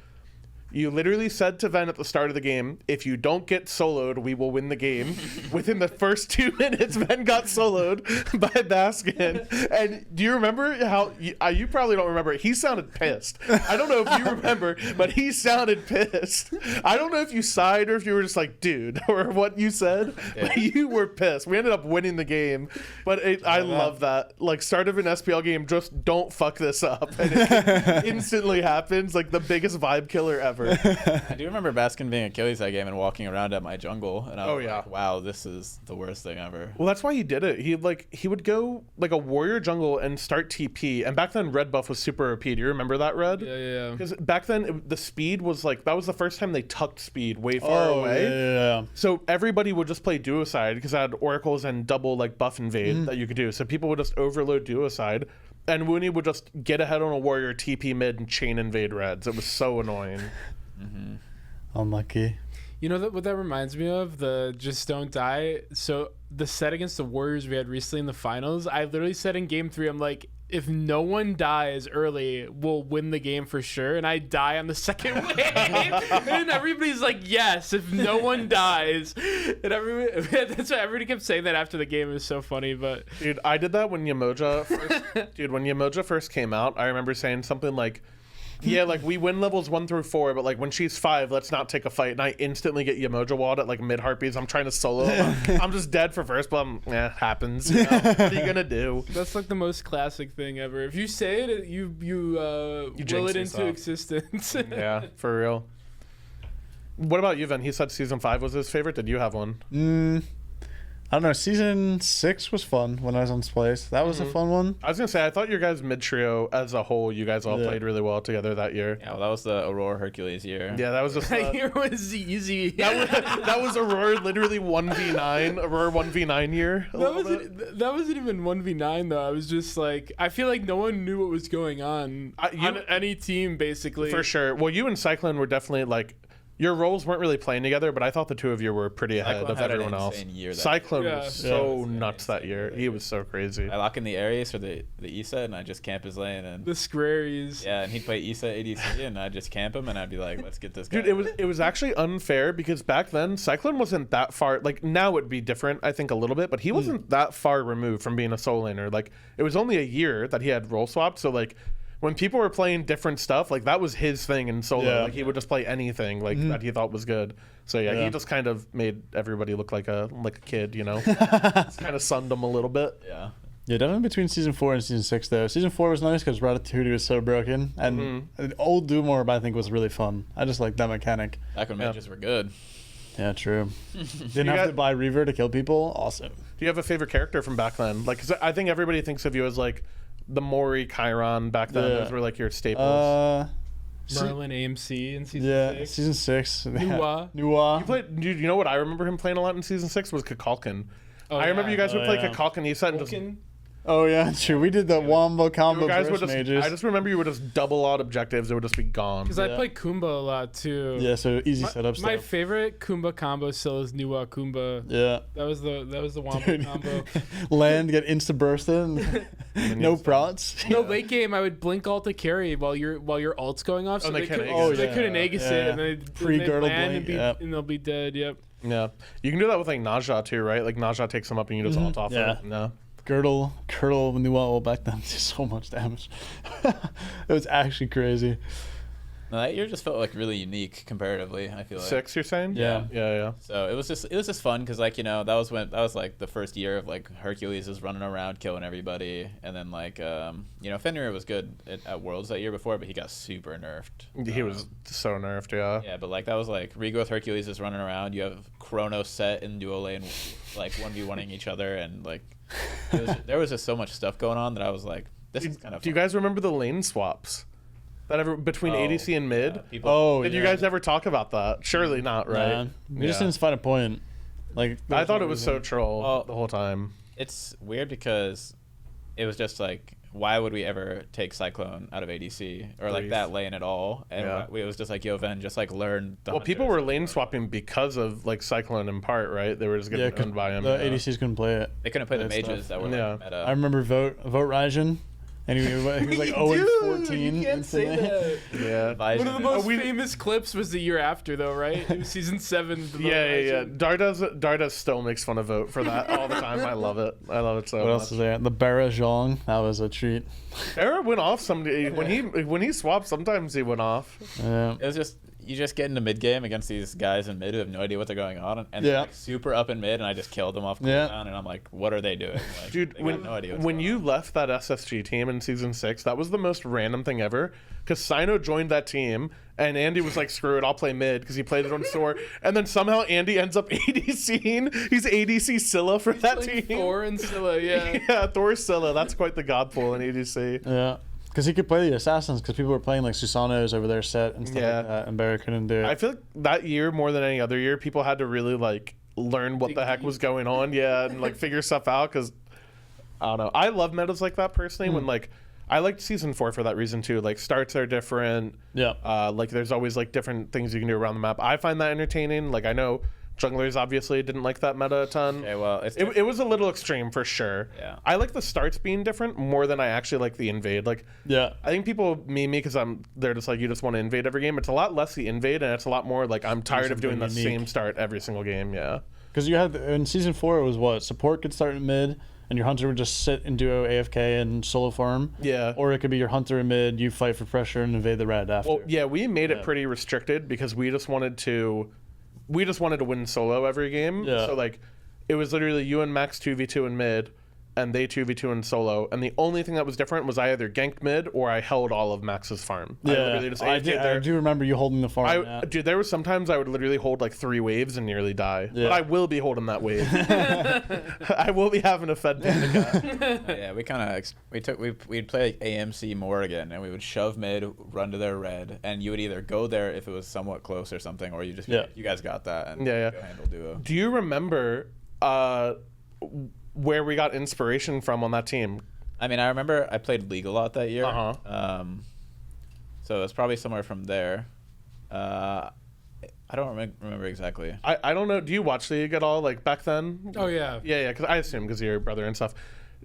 You literally said to Ven at the start of the game, if you don't get soloed, we will win the game. Within the first 2 minutes, Ven got soloed by Baskin. And do you remember how, you probably don't remember, he sounded pissed. I don't know if you remember, but he sounded pissed. I don't know if you sighed or if you were just like, dude, or what you said, but you were pissed. We ended up winning the game, but I love that. Like, start of an SPL game, just don't fuck this up. And it instantly happens, like the biggest vibe killer ever. I do remember Baskin being Achilles that game and walking around at my jungle, and I was like, wow, this is the worst thing ever. Well, that's why he did it. He would go like a warrior jungle and start TP, and back then red buff was super OP. Do you remember that, Red? Yeah. Because back then the speed was like, that was the first time they tucked speed way far away. Yeah. So everybody would just play duocide because I had oracles and double like buff invade that you could do. So people would just overload duocide, and Wooney would just get ahead on a warrior, TP mid, and chain invade reds. It was so annoying. Unlucky. You know what that reminds me of? The just don't die. So the set against the Warriors we had recently in the finals, I literally said in game 3, I'm like, if no one dies early, we'll win the game for sure. And I die on the second wave. And everybody's like, yes, if no one dies. And that's why everybody kept saying that after the game. It was so funny. But Dude, I did that when Yamoja when Yamoja first came out. I remember saying something like, yeah, like we win levels 1 through 4, but like when she's 5, let's not take a fight. And I instantly get Yamoja walled at like mid harpies. I'm trying to solo. I'm just dead for first, but happens. You know? What are you gonna do? that's like the most classic thing ever. If you say it, you will jinx it into yourself. existence. Yeah, for real. What about you, Ven? He said season 5 was his favorite. Did you have one? I don't know. Season 6 was fun when I was on Splice. That was a fun one. I was gonna say I thought your guys mid trio as a whole, you guys all played really well together that year. Yeah, well, that was the Aurora Hercules year. Yeah, that was just That year was easy. that was Aurora literally 1v9, Aurora 1v9 year. That wasn't even 1v9 though. I was just like, I feel like no one knew what was going on on any team basically. For sure. Well, you and Cyclone were definitely like, your roles weren't really playing together, but I thought the two of you were pretty ahead Cyclone of had an everyone else. insane year that Cyclone year. was Yeah. so nuts that year. He was so crazy. I lock in the Ares for the ESA, and I just camp his lane, and The Squaries. yeah, and he'd play ESA ADC, and I'd just camp him, and I'd be like, let's get this guy. Dude, it was actually unfair because back then Cyclone wasn't that far. Like now it'd be different, I think a little bit, but he wasn't that far removed from being a solo laner. Like it was only a year that he had role swapped, so like when people were playing different stuff, like that was his thing in solo. Yeah. Like he would just play anything like that he thought was good. So yeah, he just kind of made everybody look like a kid, you know. Kind of sunned him a little bit. Yeah. Yeah, definitely between season 4 and season 6 though. Season 4 was nice because Ratatouille was so broken, and old Doomorb I think was really fun. I just like that mechanic. Back when mages were good. Yeah, true. Didn't have to buy Reaver to kill people. Awesome. Do you have a favorite character from back then? Like, 'cause I think everybody thinks of you as like the Mori, Chiron back then. Yeah. Those were like your staples. Merlin AMC in season Yeah, 6. season 6. Nuwa. Nuwa. Dude, you know what I remember him playing a lot in season 6 was Kakalkin. I remember you guys would play Kakalkin. You said and just, Vulcan? Oh yeah, true. We did the wombo combo You guys would burst just, mages. I just remember you would just double out objectives. It would just be gone. Because I Yeah. play Kumba a lot too. Yeah, so easy setup My stuff. favorite Kumba combo still is Nuwa Kumba. Yeah. That was the wombo Dude. combo. Land, get insta bursted. No prots. No, late game I would blink alt to carry while your ult's going off, so they they, couldn't could, Aegis they it. couldn't Aegis it, and they Pre-girdle land blink, and they'll be dead. Yep. Yeah, you can do that with like Naja too, right? Like Naja takes them up and you just ult off Yeah. it. No. Girdle, New ult back then did so much damage. It was actually crazy. No, that year just felt like really unique comparatively. I feel like 6, you're saying? Yeah. Yeah. So it was just fun because like that was like the first year of like Hercules is running around killing everybody, and then like Fenrir was good at Worlds that year before, but he got super nerfed. He was so nerfed, yeah. Yeah, but like that was like Regrowth Hercules is running around. You have Chronos set in duo lane, like 1v1ing each other, and like there was just so much stuff going on that I was like, this is kind of. Do you guys remember the lane swaps? That ever between ADC and mid? Yeah, people, Oh, Did yeah. you guys ever talk about that? Surely not, right? Nah, we just Yeah. didn't find a point. Like I thought it was so troll Well, the whole time. it's weird because it was just like, why would we ever take Cyclone out of ADC or like Grief. that lane at all? And Yeah. it was just like, yo, Ven, just like learn. The Well, people hunters. were lane swapping because of like Cyclone in part, right? They were just getting owned by him. the yeah. ADCs couldn't play it. They couldn't play the That mages stuff. that were Yeah. like meta. I remember vote Raijin, and he was like 0-14. You can't say that. Yeah. Visor. One of the most we- famous clips was the year after, though, right? It was season 7. the Yeah. Legend. Darda still makes fun of Vote for that all the time. I love it. I love it so What much. else is there? The Barra Zhong. That was a treat. Era went off someday when he swapped. Sometimes he went off. Yeah. It was just you just get into mid game against these guys in mid who have no idea what they're going on, and they're Yeah. like super up in mid, and I just killed them off Yeah. cooldown, and I'm like, what are they doing? Like, Dude, they got no idea what's when going you on. left that SSG team in season 6, that was the most random thing ever. Because Sino joined that team, and Andy was like, "Screw it, I'll play mid," because he played it on Soar. And then somehow Andy ends up ADCing. He's ADC Scylla for that Like team. Thor and Scylla, yeah. Yeah, Thor Scylla. That's quite the god pool in ADC. Yeah. Because he could play the assassins, because people were playing like Susanos over their set and stuff Yeah. like that, and Barra couldn't do it. I feel like that year more than any other year, people had to really like learn what the heck was going on, yeah, and like figure stuff out. Because I don't know, I love metas like that personally. When like I liked season 4 for that reason too. Like starts are different. Yeah. Like there's always like different things you can do around the map. I find that entertaining. Like I know junglers obviously didn't like that meta a ton. Okay, well, it's It was a little extreme for sure. Yeah. I like the starts being different more than I actually like the invade. Like Yeah. I think people meme me because they're just like, you just want to invade every game. It's a lot less the invade, and it's a lot more like I'm tired of doing the something unique. same start every single game. Yeah. Because you had in season 4, it was what support could start in mid, and your hunter would just sit and duo AFK and solo farm. Yeah. Or it could be your hunter in mid, you fight for pressure and invade the red after. Well, yeah, we made it pretty restricted because we just wanted to win solo every game. Yeah. So like, it was literally you and Max 2v2 in mid, and they 2v2 in solo. And the only thing that was different was I either ganked mid or I held all of Max's farm. I literally just I, AFK'd did, I there. do remember you holding the farm. yeah. Dude, there was sometimes I would literally hold like 3 waves and nearly die. Yeah. But I will be holding that wave. I will be having a fed Danica. yeah, we kind of we'd play like AMC Morrigan, and we would shove mid, run to their red, and you would either go there if it was somewhat close or something, or you just be Yeah. like, you guys got that, and Yeah. go handle duo. Do you remember where we got inspiration from on that team? I mean, I remember I played League a lot that year. Uh-huh. So it's probably somewhere from there. I don't remember exactly. I don't know. Do you watch League at all? Like back then? Oh, yeah. Yeah. Because I assume because you're your brother and stuff.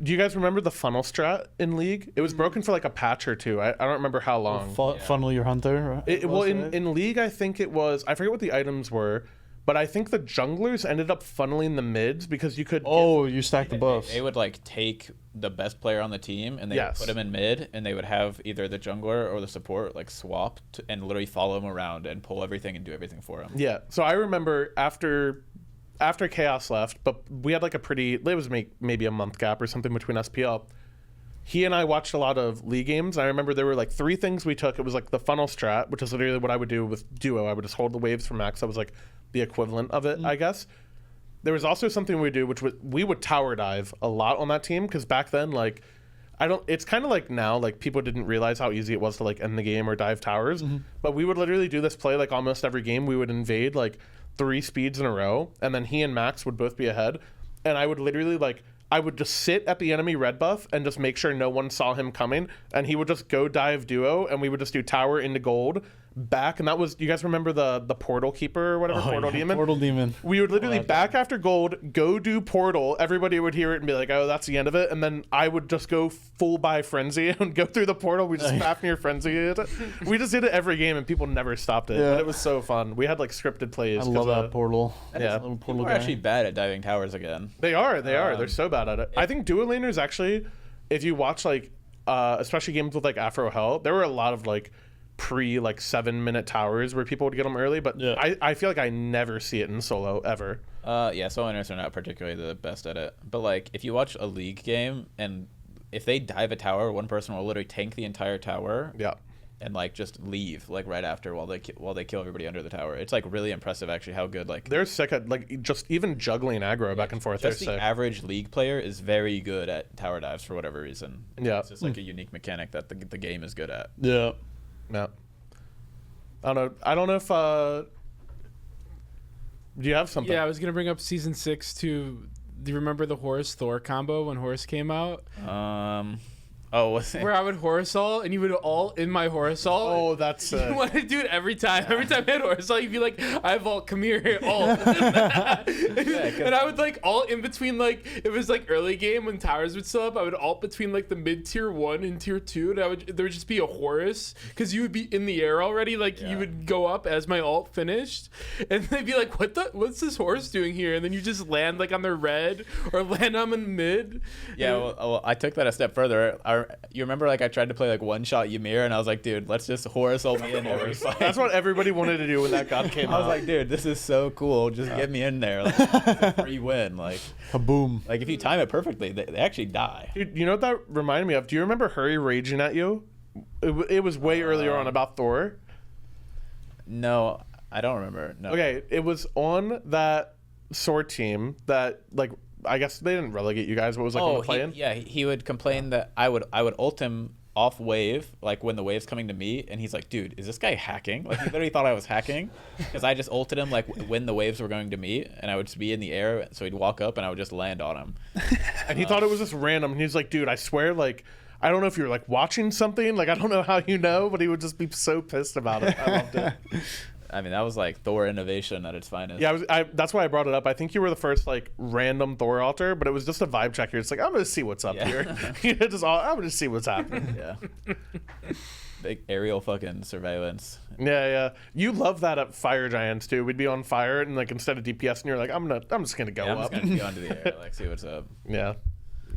Do you guys remember the funnel strat in League? It was broken for like a patch or two. I don't remember how long. Funnel your hunter. Well, in League, I think it was. I forget what the items were, but I think the junglers ended up funneling the mids because you could. Oh, you stack the buffs. They would like take the best player on the team and they Yes. would put him in mid, and they would have either the jungler or the support like swap and literally follow him around and pull everything and do everything for him. Yeah. So I remember after Chaos left, but we had like it was maybe a month gap or something between SPL. He and I watched a lot of League games. I remember there were like 3 things we took. It was like the funnel strat, which is literally what I would do with duo. I would just hold the waves for max. That was like the equivalent of it, I guess. There was also something we would do, which we would tower dive a lot on that team, because back then, like, it's kind of like now, like, people didn't realize how easy it was to like end the game or dive towers, but we would literally do this play like almost every game. We would invade like 3 speeds in a row, and then he and Max would both be ahead, and I would literally like I would just sit at the enemy red buff and just make sure no one saw him coming, and he would just go dive duo, and we would just do tower into gold back. And that was, you guys remember the portal keeper or whatever, portal demon? Portal demon. We would literally back after gold, go do portal. Everybody would hear it and be like, "Oh, that's the end of it." And then I would just go full buy frenzy and go through the portal. We just Fafnir frenzy it. We just did it every game, and people never stopped it. Yeah. But it was so fun. We had like scripted plays. I love that portal. Yeah, Little portal People are guy. actually bad at diving towers again. they are. They're so bad at it. I think duo laners actually, if you watch like, especially games with like Afro Hell, there were a lot of like like 7-minute towers where people would get them early, but Yeah. I feel like I never see it in solo ever. Yeah, solo laners are not particularly the best at it. But like, if you watch a league game and if they dive a tower, one person will literally tank the entire tower. Yeah. And like just leave like right after while they kill everybody under the tower. It's like really impressive actually how good like They're sick at like just even juggling aggro back and forth. just They're the sick. average league player is very good at tower dives for whatever reason. Yeah. It's just like a unique mechanic that the game is good at. Yeah. Yeah. I don't know if do you have something? Yeah, I was gonna bring up season 6 too. Do you remember the Horus Thor combo when Horus came out? Oh, what's it? Where I would Horus ult and you would ult in my Horus ult. Oh, that's sick. You want to do it every time. Every time I had Horus ult, you'd be like, I have ult, come here, ult. And I would like ult in between, like, it was like early game when towers would still up, I would ult between like the mid tier 1 and tier 2, and there would just be a Horus, because you would be in the air already, like you would go up as my ult finished, and they'd be like, what's this Horus doing here? And then you just land like on their red, or land on them in mid. Yeah, well, I took that a step further. You remember, like, I tried to play, like, one-shot Ymir, and I was like, dude, let's just Horus ult me in every fight. That's what everybody wanted to do when that god came out. I was like, dude, this is so cool. Just get me in there. Like, it's a free win. Like, Kaboom. if you time it perfectly, they actually die. Dude, you know what that reminded me of? Do you remember Hurry raging at you? It was way earlier on about Thor. No, I don't remember. No. Okay, it was on that sword team that, like, I guess they didn't relegate you guys, but it was like on the play-in. He would complain that I would ult him off wave, like when the wave's coming to me, and he's like, dude, is this guy hacking? Like, he literally thought I was hacking, because I just ulted him like when the waves were going to me, and I would just be in the air, so he'd walk up and I would just land on him. And he thought it was just random, and he's like, dude, I swear, like, I don't know if you're like watching something, like, I don't know how you know, but he would just be so pissed about it. I loved it. I mean, that was like Thor innovation at its finest. Yeah, that's why I brought it up. I think you were the first like random Thor altar, but it was just a vibe check. You're just like, I'm gonna see what's up here. I'm gonna see what's happening. Yeah. Big aerial fucking surveillance. Yeah. You love that at Fire Giants too. We'd be on fire, and like instead of DPS, and you're like, I'm just gonna go I'm up. just gonna go into the air, like see what's up. Yeah,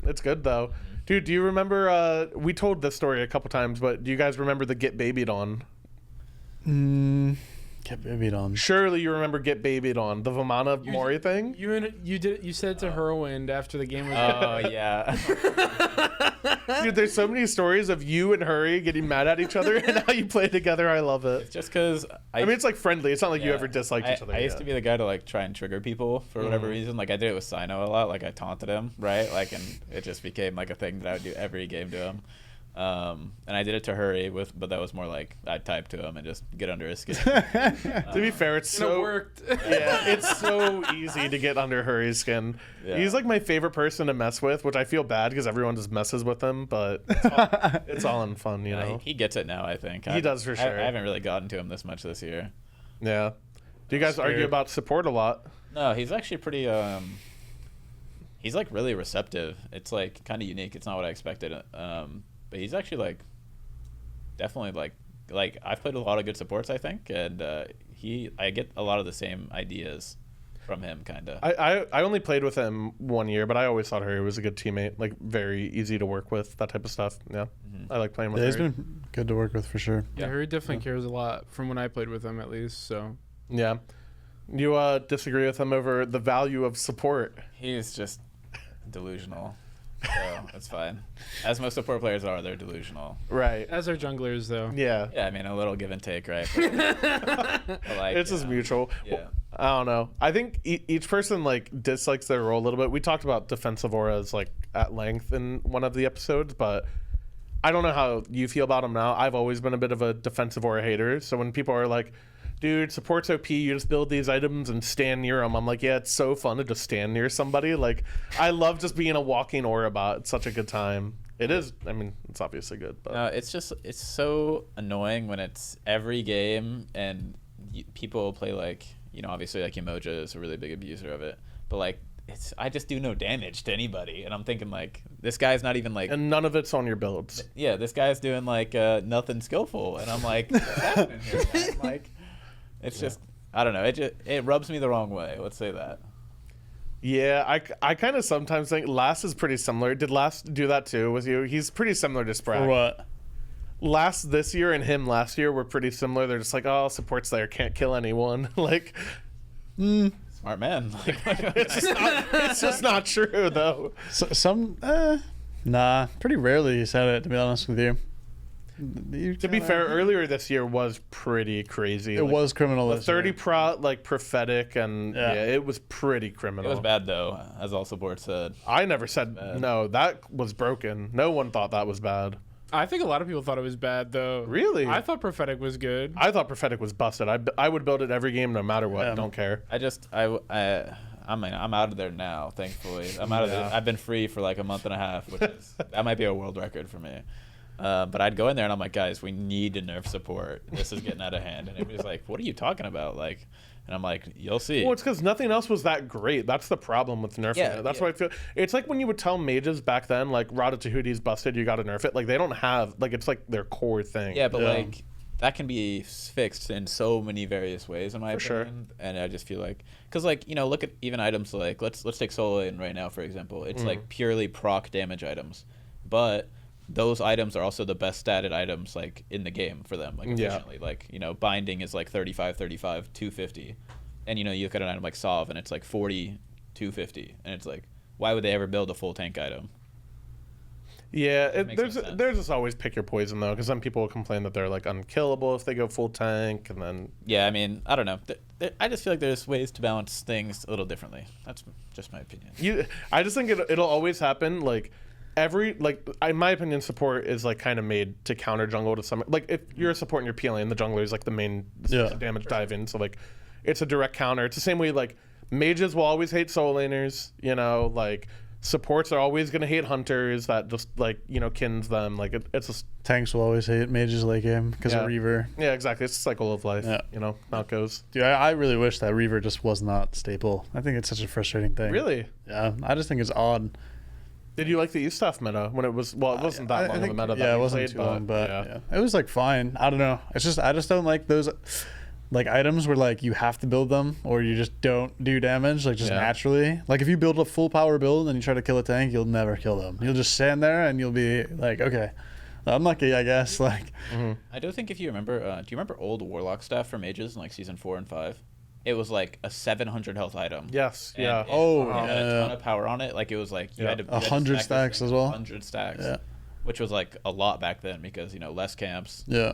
it's good though. Dude, do you remember? We told this story a couple times, but do you guys remember the Get Babied On? Get babied on. Surely you remember Get Babied On, the Vamana Mori thing. You said it to Whirlwind after the game was Oh yeah. Dude, there's so many stories of you and Hurry getting mad at each other and how you play together. I love it. Just because I mean, it's like friendly. It's not like you yeah. ever disliked each other. I used to be the guy to like try and trigger people for whatever Mm-hmm. reason. Like I did it with Sino a lot. Like I taunted him, right? Like, and it just became like a thing that I would do every game to him. And I did it to Hurry but that was more like I'd type to him and just get under his skin. To be fair, it's and so it worked. yeah, it's so easy to get under Hurry's skin. Yeah. He's like my favorite person to mess with, which I feel bad because everyone just messes with him, but it's all in fun, you know. He gets it now, I think. He does for sure. I haven't really gotten to him this much this year. Yeah. Do you guys argue about support a lot? No, he's actually pretty he's like really receptive. It's like kind of unique. It's not what I expected. But he's actually like definitely like I've played a lot of good supports, I think, and I get a lot of the same ideas from him, kind of. I only played with him 1 year, but I always thought Hurry was a good teammate, like very easy to work with, that type of stuff. Yeah, I like playing with Yeah, Hurry. he's been good to work with for sure. Yeah, Hurry definitely cares a lot from when I played with him, at least. So Yeah. You disagree with him over the value of support? He's just delusional. So it's fine. As most support players are, they're delusional. Right. as our junglers, though. Yeah. Yeah, I mean a little give and take, right? But like, It's just mutual. Yeah. I don't know. I think each person like dislikes their role a little bit. We talked about defensive auras like at length in one of the episodes, but I don't know how you feel about them now. I've always been a bit of a defensive aura hater. So when people are like, dude, support's OP. You just build these items and stand near them. I'm like, yeah, it's so fun to just stand near somebody. Like, I love just being a walking aura bot. It's such a good time. It is. I mean, it's obviously good, but it's so annoying when it's every game and people play like, obviously like Emoja is a really big abuser of it, but like I just do no damage to anybody, and I'm thinking like this guy's not even like, and none of it's on your builds. Yeah, this guy's doing like nothing skillful, and I'm like, what's happening here, man? Like, it's just, I don't know, it rubs me the wrong way. Let's say that. Yeah, I kind of sometimes think Last is pretty similar. Did Last do that too with you? He's pretty similar to Sprague. For what? Last this year and him last year were pretty similar. They're just like, oh, support's there, can't kill anyone. Like, Smart man. it's just not true though. Nah, pretty rarely he said it, to be honest with you. To be fair, earlier this year was pretty crazy. It was criminal. The this 30 year. pro, like prophetic, and yeah, it was pretty criminal. It was bad though, as all support said. I never said no. That was broken. No one thought that was bad. I think a lot of people thought it was bad though. Really? I thought prophetic was good. I thought prophetic was busted. I would build it every game no matter what. Don't care. I'm out of there now, thankfully. I'm out of there. I've been free for like a month and a half, which is that might be a world record for me. But I'd go in there and I'm like, guys, we need to nerf support. This is getting out of hand. And everybody's like, what are you talking about? Like, and I'm like, you'll see. Well, it's because nothing else was that great. That's the problem with nerfing it. That's why I feel. It's like when you would tell mages back then, like, Rada Tahuti's busted, you got to nerf it. Like, they don't have, like, it's like their core thing. Yeah, but like, that can be fixed in so many various ways, in my opinion. Sure. And I just feel like, because like, look at even items like, let's take Soul Lane right now, for example. It's like purely proc damage items. But those items are also the best statted items like in the game for them, like efficiently. Like, binding is like 35, 250. And you look at an item like Solve and it's like 40, 250. And it's like, why would they ever build a full tank item? Yeah, there's just always pick your poison though, because some people will complain that they're like unkillable if they go full tank, and then I mean, I don't know. I just feel like there's ways to balance things a little differently. That's just my opinion. I just think it'll always happen. Like in my opinion, support is like kind of made to counter jungle to some. Like if you're a support and you're peeling, the jungler is like the main damage dive in. So like, it's a direct counter. It's the same way like mages will always hate soul laners. Like. Supports are always going to hate hunters that just like kins them. Like it's just tanks will always hate mages late game because of Reaver. Yeah, exactly. It's a cycle of life. How it goes. Dude, I really wish that Reaver just was not staple. I think it's such a frustrating thing. Really? Yeah, I just think it's odd. Did you like the E-Stuff meta when it was? Well, it wasn't that long of a meta. Yeah, it wasn't too long, but it was like fine. I don't know. It's just I just don't like those. Like items where like you have to build them or you just don't do damage like just naturally. Like if you build a full power build and you try to kill a tank, you'll never kill them. You'll just stand there and you'll be like, okay, unlucky, I guess. Like, I do think if you remember, do you remember old Warlock stuff for mages in like season 4 and 5? It was like a 700 health item. Yes. And yeah. It had a ton of power on it. Like it was like you had to 100 stacks as well. 100 stacks. Yeah. Which was like a lot back then because less camps. Yeah.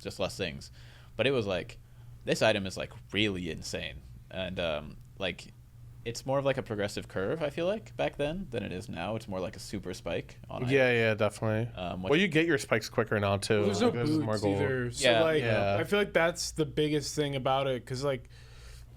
Just less things, but it was like. This item is like really insane, and like it's more of like a progressive curve. I feel like back then than it is now. It's more like a super spike on. Yeah, definitely. Well, you get your spikes quicker now too. Well, there's no boots either. So I feel like that's the biggest thing about it, because like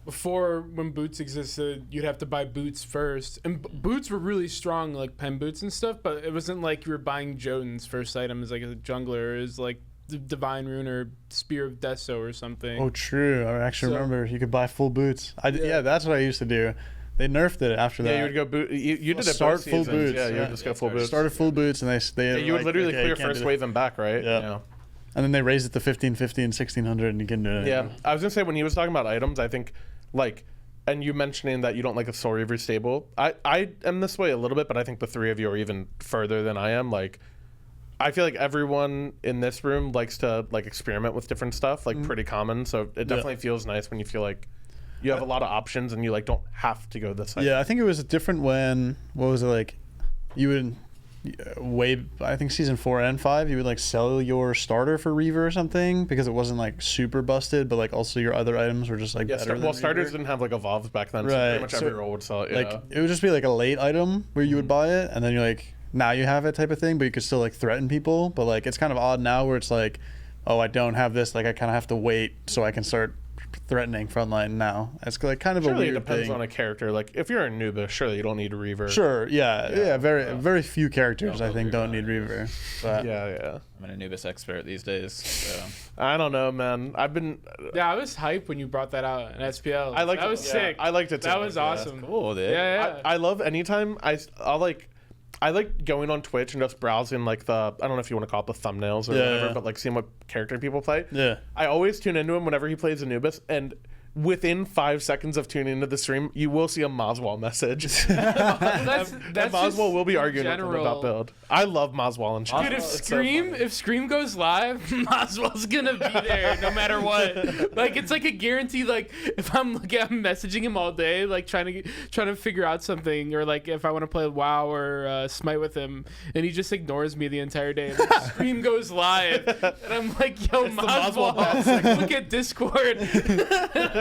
before when boots existed, you'd have to buy boots first, and boots were really strong, like pen boots and stuff. But it wasn't like you were buying Jotun's first item as like a jungler. It was like the Divine Rune or Spear of Deso or something. Oh, true. I actually remember you could buy full boots. Yeah, that's what I used to do. They nerfed it after that. Yeah, you would go boot. You did start full boots. Yeah, you would just go full boots. Started full boots, and they you would literally clear first wave and back, right? Yeah. And then they raised it to 1550 and 1600, and you can do it. Yeah, I was gonna say when he was talking about items, I think like, and you mentioning that you don't like a Soul Reaver stable. I am this way a little bit, but I think the three of you are even further than I am. Like. I feel like everyone in this room likes to like experiment with different stuff, like pretty common. So it definitely feels nice when you feel like you have a lot of options and you like don't have to go this way. Yeah, I think it was different when what was it like? You would I think season 4 and 5, you would like sell your starter for Reaver or something because it wasn't like super busted, but like also your other items were just like better. Well, starters didn't have like evolves back then, so pretty much every role would sell it. Like it would just be like a late item where you would buy it, and then you're like. Now you have it type of thing, but you could still like threaten people. But like it's kind of odd now where it's like, oh, I don't have this. Like I kind of have to wait so I can start threatening frontline now. It's like kind of Surely a it weird depends thing. on a character. Like if you're a Anubis, surely you don't need Reaver. Sure, yeah. Very few characters Don't I think Reaver don't on need it. Reaver. But Yeah. I'm an Anubis expert these days. So. I don't know, man. I've been. Yeah, I was hyped when you brought that out in SPL. I liked that it. was Yeah, sick. I liked it too. That was Yeah. awesome. Cool, dude. Yeah. I love anytime I like going on Twitch and just browsing like I don't know if you want to call it the thumbnails or whatever, but like seeing what character people play. yeah. I always tune into him whenever he plays Anubis, and within 5 seconds of tuning into the stream, you will see a Moswell message. That's And just Moswell will be in arguing with him general. about build. I love Moswell and chat. Dude, if Oh, it's Scream so goes live, Moswell's gonna be there no matter what. Like it's like a guarantee. Like if I'm messaging him all day, like trying to figure out something, or like if I want to play WoW or Smite with him, and he just ignores me the entire day. And then Scream goes live, and I'm like, yo, Moswell, look at Discord.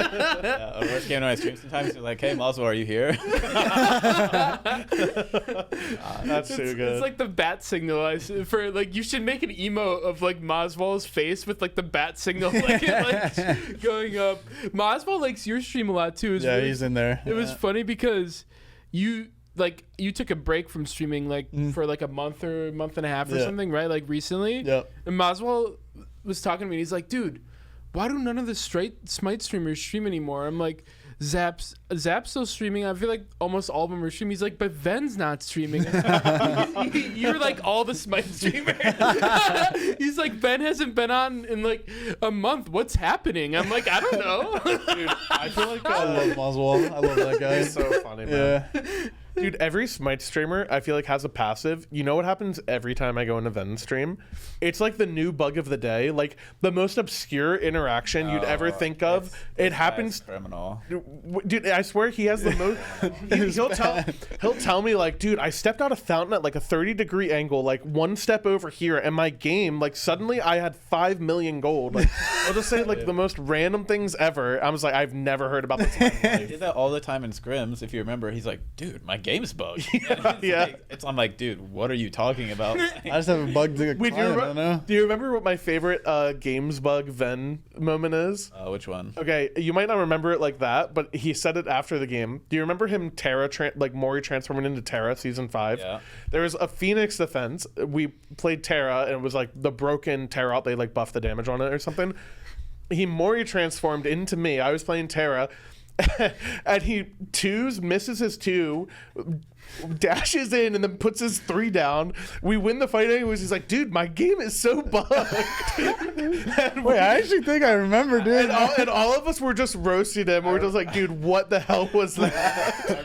Yeah, the worst game when I stream sometimes, you're like, hey, Moswell, are you here? That's too good. It's like the bat signal. For like, you should make an emote of like Moswell's face with like the bat signal like going up. Moswell likes your stream a lot too. Yeah, he's in there. It was funny because you took a break from streaming like for like a month or month and a half or Yeah. something, right? Like recently. Yep. And Moswell was talking to me and he's like, dude, why do none of the straight Smite streamers stream anymore? I'm like, Zap's still streaming. I feel like almost all of them are streaming. He's like, but Ven's not streaming. You're like all the Smite streamers. He's like, Ben hasn't been on in like a month. What's happening? I'm like, I don't know. Dude, I feel like I love Moswell. I love that guy. he's so funny, man. Yeah. Dude, every Smite streamer I feel like has a passive. You know what happens every time I go into Ven's stream? It's like the new bug of the day. Like the most obscure interaction you'd ever think of. It happens. Criminal. Dude, I swear he has the most. He'll tell me like, dude, I stepped out of fountain at like a 30-degree angle, like one step over here, and my game like suddenly I had 5 million gold. Like I'll just say like the most random things ever. I was like, I've never heard about this in my He life. did that all the time in scrims. If you remember, he's like, dude, my game's bugged. Yeah. I'm like, dude, what are you talking about? I just have a bug to Wait, client, I don't know. do you remember what my favorite games bug Ven moment is? Which one? Okay, you might not remember it like that, but he said it after the game. Do you remember him like Mori transforming into Terra season 5? Yeah. There was a Phoenix defense. We played Terra, and it was like the broken Terra. They like buffed the damage on it or something. He Mori transformed into me. I was playing Terra, and he misses his 2, dashes in, and then puts his 3 down. We win the fight anyways. He's like, dude, my game is so bugged. Wait, I actually think I remember, dude. And all of us were just roasting him. We're just like, dude, what the hell was that?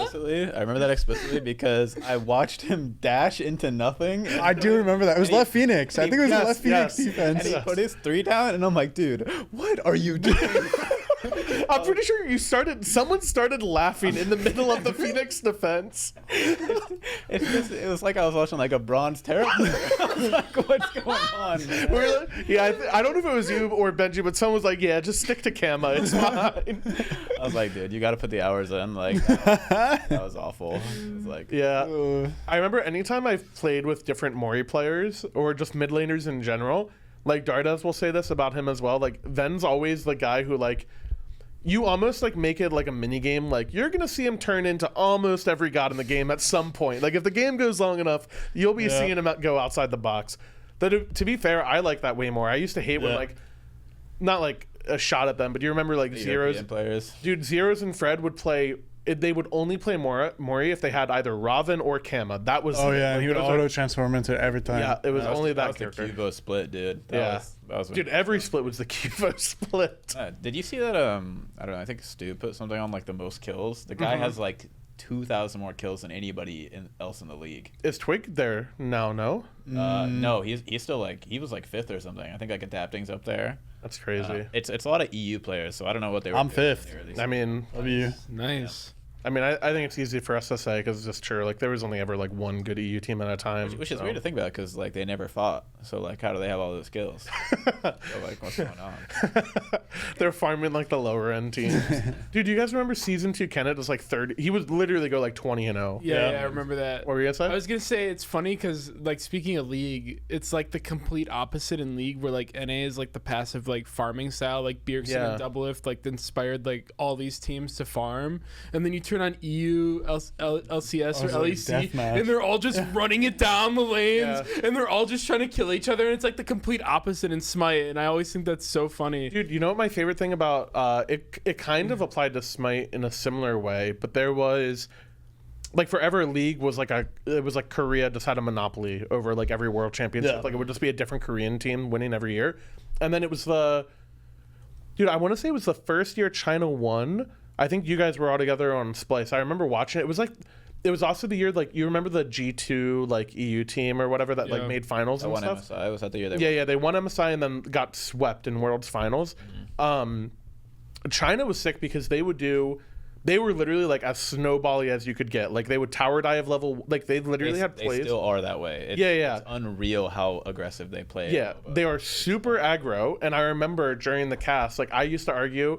I remember that explicitly because I watched him dash into nothing. I do remember that. It was left Phoenix. I think it was Yes, left Phoenix yes. defense. And he put his 3 down, and I'm like, dude, what are you doing? I'm pretty sure someone started laughing in the middle of the Phoenix defense. It was like I was watching like a bronze terror. I was like, what's going on, man? We're like, yeah, I don't know if it was you or Benji, but someone was like, yeah, just stick to Kama. It's fine. I was like, dude, you got to put the hours in. Like, that was awful. It was like, Yeah. I remember anytime I've played with different Mori players or just mid laners in general, like Dardas will say this about him as well. Like, Ven's always the guy who, like, you almost like make it like a mini game. Like you're gonna see him turn into almost every god in the game at some point. Like if the game goes long enough, you'll be seeing him go outside the box. But to be fair, I like that way more. I used to hate when like, not like a shot at them, but do you remember like the Zeros? European players. Dude, Zeros and Fred would play. They would only play Mori if they had either Raven or Kama. That was Oh yeah, like, and he would those are- auto transform into it every time. Yeah, it was only that was character. the Cubo split, dude. Yeah. That was Dude, every split was the Kivo split. Did you see that? I don't know. I think Stu put something on like the most kills. The guy has like 2,000 more kills than anybody else in the league. Is Twig there now? No, No, he's still like he was like 5th or something. I think like Adapting's up there. that's crazy. It's a lot of EU players, so I don't know what they were. I'm doing 5th. when they were I mean, Love you. Nice. I mean, I think it's easy for us to say because it's just true. Like, there was only ever like one good EU team at a time. Which is weird to think about because like they never fought. So like, how do they have all those skills? So like, what's going on? They're farming like the lower end teams. Dude, do you guys remember season 2? Kenneth was like 30. He would literally go like 20-0. Yeah, I remember that. What were you gonna say? I was gonna say it's funny because like speaking of League, it's like the complete opposite in League where like NA is like the passive like farming style, like Bjergsen and Doublelift like inspired like all these teams to farm, and then you turn on EU, LCS or LEC, and they're all just running it down the lanes, and they're all just trying to kill each other, and it's like the complete opposite in Smite, and I always think that's so funny. Dude, you know what my favorite thing about it kind of applied to Smite in a similar way, but there was like forever League was like it was like Korea just had a monopoly over like every world championship. Like it would just be a different Korean team winning every year. And then it was I want to say it was the first year China won. I think you guys were all together on Splice. I remember watching it. It was also the year, like, you remember the G2 like EU team or whatever that like made finals and stuff? MSI. Was that the year they won? Yeah, they won MSI and then got swept in Worlds finals. China was sick because they were literally like as snowbally as you could get. Like they would tower dive level, like they literally had plays. They still are that way. It's unreal how aggressive they play. Yeah, they are super aggro. And I remember during the cast, like I used to argue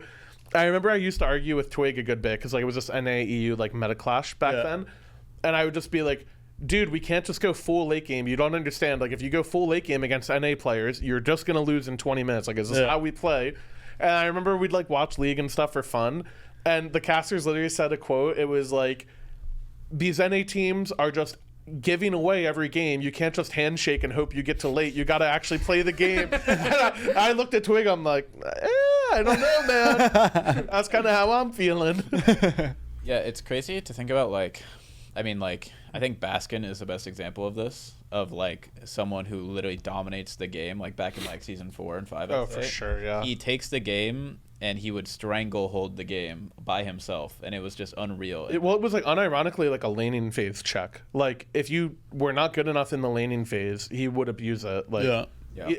with Twig a good bit because like it was just NA EU like meta clash back then, and I would just be like, dude, we can't just go full late game. You don't understand. Like if you go full late game against NA players, you're just gonna lose in 20 minutes. Like is this how we play? And I remember we'd like watch League and stuff for fun, and the casters literally said a quote. It was like, these NA teams are just giving away every game. You can't just handshake and hope you get to late. You got to actually play the game. I looked at Twig. I'm like, I don't know, man. That's kind of how I'm feeling. Yeah, it's crazy to think about. Like, I mean, like, I think Baskin is the best example of this, of like someone who literally dominates the game. Like back in like season 4 and 5. Oh, for sure, yeah. He takes the game and he would stranglehold the game by himself, and it was just unreal. It was like unironically like a laning phase check. Like if you were not good enough in the laning phase, he would abuse it. Like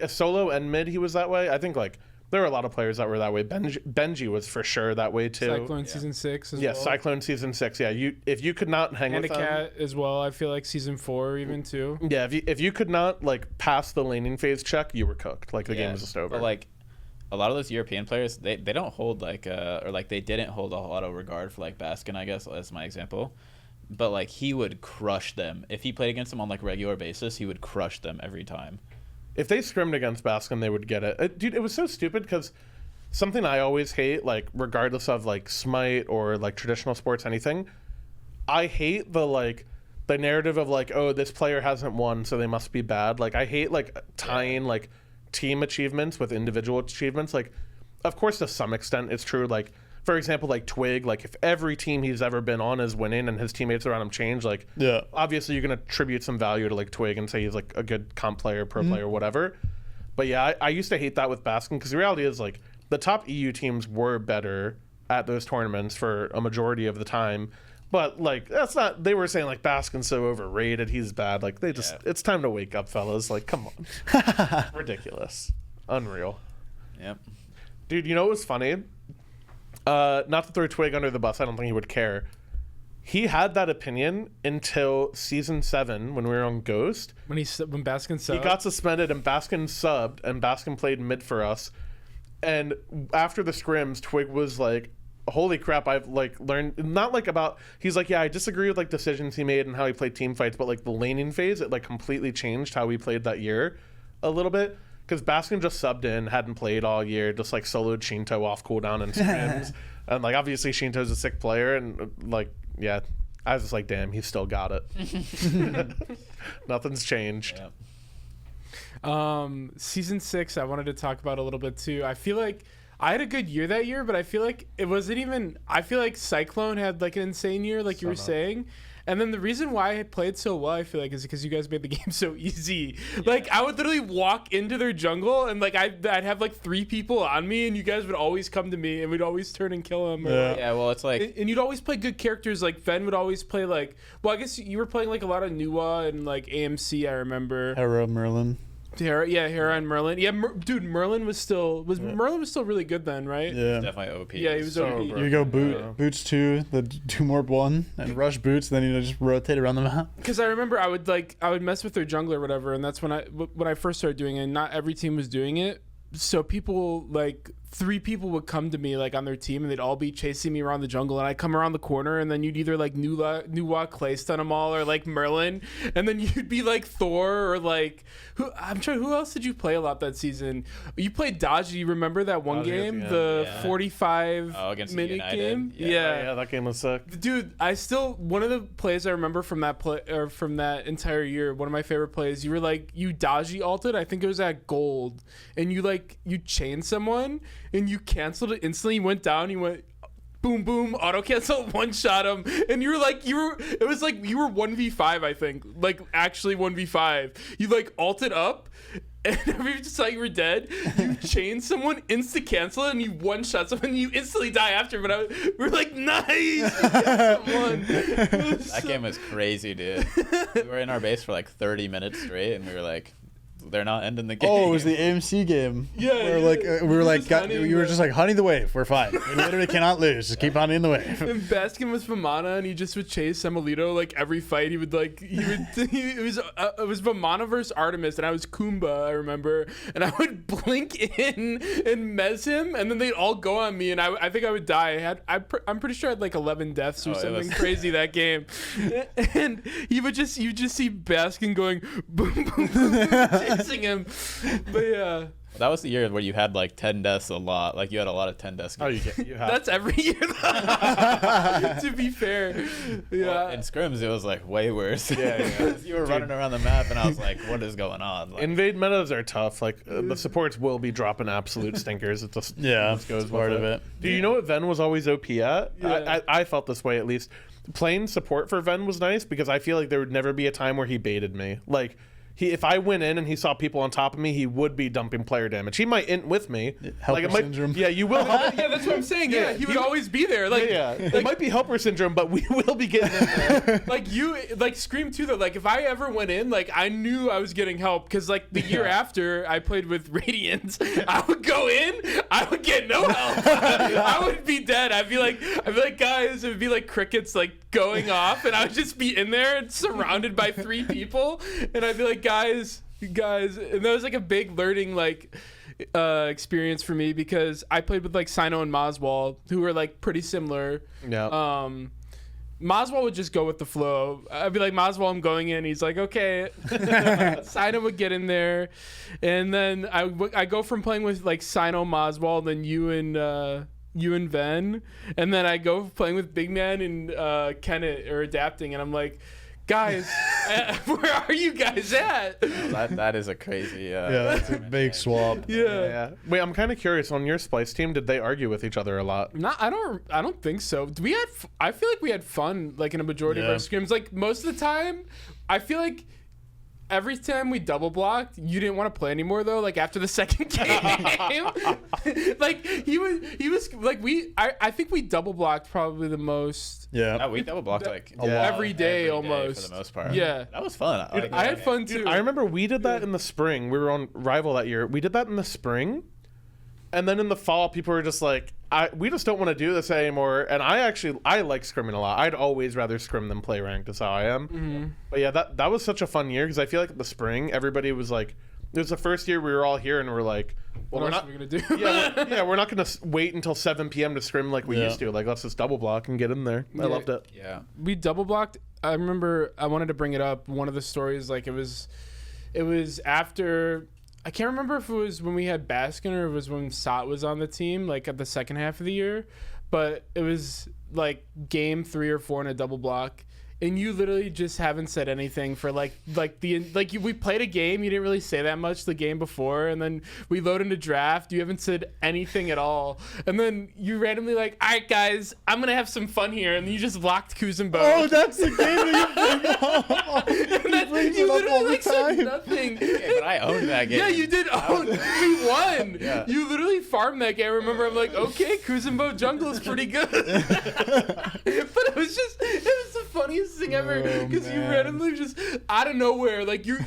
solo and mid, he was that way. I think like there were a lot of players that were that way. Benji was for sure that way too. Cyclone season 6 as well. Cyclone season 6. Yeah, if you could not hang with them. Cat as well. I feel like season 4 even too. Yeah, if you could not like pass the laning phase check, you were cooked. Like the game was just over. But like a lot of those European players, they don't hold like or like they didn't hold a lot of regard for like Baskin, I guess, as my example. But like he would crush them. If he played against them on like regular basis, he would crush them every time. If they scrimmed against Baskin, they would get it. Dude, it was so stupid because something I always hate, like regardless of like Smite or like traditional sports, anything, I hate the narrative of like, oh, this player hasn't won, so they must be bad. Like I hate like tying like team achievements with individual achievements. Like of course to some extent it's true. Like for example, like Twig, like if every team he's ever been on is winning and his teammates around him change, like obviously you're gonna attribute some value to like Twig and say he's like a good comp player, pro player, whatever. But yeah, I used to hate that with Baskin because the reality is like the top EU teams were better at those tournaments for a majority of the time. But like that's not, they were saying like Baskin's so overrated, he's bad. Like they just it's time to wake up, fellas. Like come on. Ridiculous. Unreal. Yep. Dude, you know what was funny? Not to throw Twig under the bus, I don't think he would care. He had that opinion until season 7 when we were on Ghost. When Baskin subbed. He got suspended and Baskin subbed and Baskin played mid for us. And after the scrims, Twig was like, holy crap, I've like learned, not like about, he's like, yeah, I disagree with like decisions he made and how he played team fights, but like the laning phase, it like completely changed how we played that year a little bit. Because Baskin just subbed in, hadn't played all year, just like soloed Shinto off cooldown and scrims. And like obviously Shinto's a sick player, and like yeah, I was just like, damn, he's still got it. Nothing's changed. Season 6 I wanted to talk about a little bit too. I feel like I had a good year that year, but I feel like it wasn't even, I feel like Cyclone had like an insane year, like you were saying. And then the reason why I played so well, I feel like, is because you guys made the game so easy. Yeah. Like, I would literally walk into their jungle, and, like, I'd have, like, 3 people on me, and you guys would always come to me, and we'd always turn and kill them. Yeah, well, it's like... And you'd always play good characters. Like, Ven would always play, like... Well, I guess you were playing, like, a lot of Nuwa and, like, AMC, I remember. Hera, Merlin. Hera and Merlin. Yeah, dude, Merlin was still really good then, right? Yeah. Definitely OP. Yeah, he was So OP. broken. You go boots 2, the do more 1, and rush boots, then you just rotate around the map. Because I remember I would mess with their jungler or whatever, and that's when I first started doing it. And not every team was doing it, so people like 3 people would come to me like on their team, and they'd all be chasing me around the jungle, and I'd come around the corner, and then you'd either like Nuwa clay stun them all, or like Merlin, and then you'd be like Thor, or like who else did you play a lot that season? You played Dodgy. Remember that one Dodgy game, at the Yeah. 45 against minute United. game? Yeah. Yeah, that game was sick. Dude, one of the plays I remember from that play, or from that entire year, one of my favorite plays, you were like, you dodgy ulted, I think it was at gold, and you chained someone, and you canceled it instantly, you went down, you went boom, boom, auto cancel, one shot him, and you were 1v5, I think, like actually 1v5. You like ulted up, and every just thought you were dead. You chain someone, insta cancel it, and you one shot someone, and you instantly die after. But we're like, nice. That game was crazy, dude. We were in our base for like 30 minutes straight, and we were like, they're not ending the game. Oh, it was the AMC game. Yeah, Where, yeah. like we were like, Just hunting you were the- just like hunting the wave. We're fine. We literally cannot lose. Just keep hunting the wave. And Baskin was Vamana, and he just would chase Semolito like every fight. It was Vamana versus Artemis, and I was Kumba, I remember, and I would blink in and mez him, and then they'd all go on me, and I think I would die. I'm pretty sure I had like 11 deaths or Oh, it something was- crazy that game, and you just see Baskin going boom boom boom, chasing him, but yeah. That was the year where you had like 10 deaths a lot. Like you had a lot of 10 deaths. Oh, you have. That's every year, though. To be fair, yeah. Well, in scrims, it was like way worse. Yeah. You were running around the map, and I was like, "What is going on?" Like, Invade metas are tough. Like the supports will be dropping absolute stinkers. It just Yeah, just goes it's part with of it. Do you know what Ven was always OP at? Yeah. I felt this way at least. Playing support for Ven was nice because I feel like there would never be a time where he baited me. Like if I went in and he saw people on top of me, he would be dumping player damage. He might int with me. Helper it might, syndrome. Yeah, you will. Yeah, that's what I'm saying. Yeah, he would always be there. Like, Yeah, it might be helper syndrome, but we will be getting in there. like you, like Scream too. Though, like if I ever went in, like I knew I was getting help because like the year after I played with Radiant, I would go in, I would get no help. I would be dead. I'd be like, guys, it would be like crickets like going off, and I would just be in there and surrounded by 3 people, and I'd be like, guys, and that was like a big learning like experience for me because I played with like Sino and Moswall, who were like pretty similar. Yeah. Moswall would just go with the flow. I'd be like, Moswall, I'm going in. He's like, okay. Sino would get in there, and then I go from playing with like Sino, Moswall, then you and Ven, and then I go playing with Big Man and Kenneth or adapting, and I'm like, guys, where are you guys at? that is a crazy. Yeah, that's a big swap. Yeah. Wait, I'm kind of curious. On your Splice team, did they argue with each other a lot? I don't think so. I feel like we had fun like in a majority of Yeah. our scrims. Like most of the time, I feel like every time we double blocked, you didn't want to play anymore though. Like after the second game, like he was like I think we double blocked probably the most. Yeah. We double blocked like Every day every almost. for the most part. Yeah. that was fun. I had fun too. I remember we did that in the spring. We were on Rival that year. We did that in the spring. And then in the fall, people were just like, we just don't want to do this anymore. And I like scrimming a lot. I'd always rather scrim than play ranked. That's how I am. Mm-hmm. But yeah, that was such a fun year because I feel like in the spring, everybody was like, it was the first year we were all here and we're like, well, what we're else not are we gonna do? we're not going to wait until 7 p.m. to scrim like we Yeah. used to. Like, let's just double block and get in there. I Yeah. loved it. Yeah. We double blocked. I remember I wanted to bring it up. One of the stories, like it was after. I can't remember if it was when we had Baskin or if it was when Sot was on the team, like at the second half of the year. But it was like game 3 or 4 in a double block. And you literally just haven't said anything for we played a game. You didn't really say that much the game before, and then we load into draft. You haven't said anything at all, and then you randomly like, all right, guys, I'm gonna have some fun here, and you just locked Kuzenbo. Oh, that's the game that you bring up. And then brings you it up literally all the like said time. nothing. Yeah, but I owned that game. Yeah, you did own. We won. Yeah. You literally farmed that game. I remember I'm like, okay, Kuzenbo jungle is pretty good. But it was the funniest thing ever because you man. randomly just out of nowhere, like you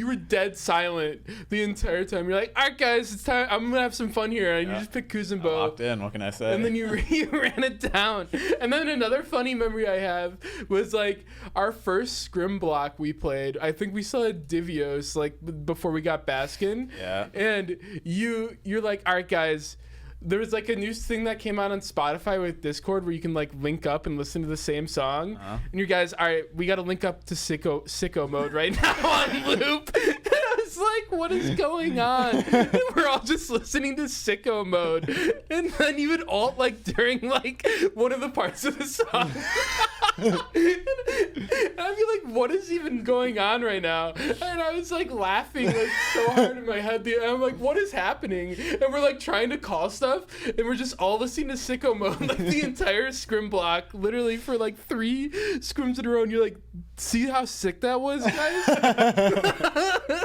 were dead silent the entire time. You're like, all right, guys, it's time. I'm gonna have some fun here, and you just pick Kuzenbo. Locked in. What can I say? And then you ran it down. And then another funny memory I have was like our first scrim block we played. I think we still had Divios like before we got Baskin. Yeah. And you're like, all right, guys. There was like a new thing that came out on Spotify with Discord where you can like link up and listen to the same song. And you guys, all right, we got to link up to sicko mode right now on loop. And I was like, what is going on? And we're all just listening to sicko mode. And then you would alt like during like one of the parts of the song. And I'd be like, what is even going on right now? And I was like laughing like so hard in my head. And I'm like, what is happening? And we're like trying to call stuff. And we're just all listening to sicko mode like the entire scrim block, literally for like 3 scrims in a row. And you're like, see how sick that was, guys?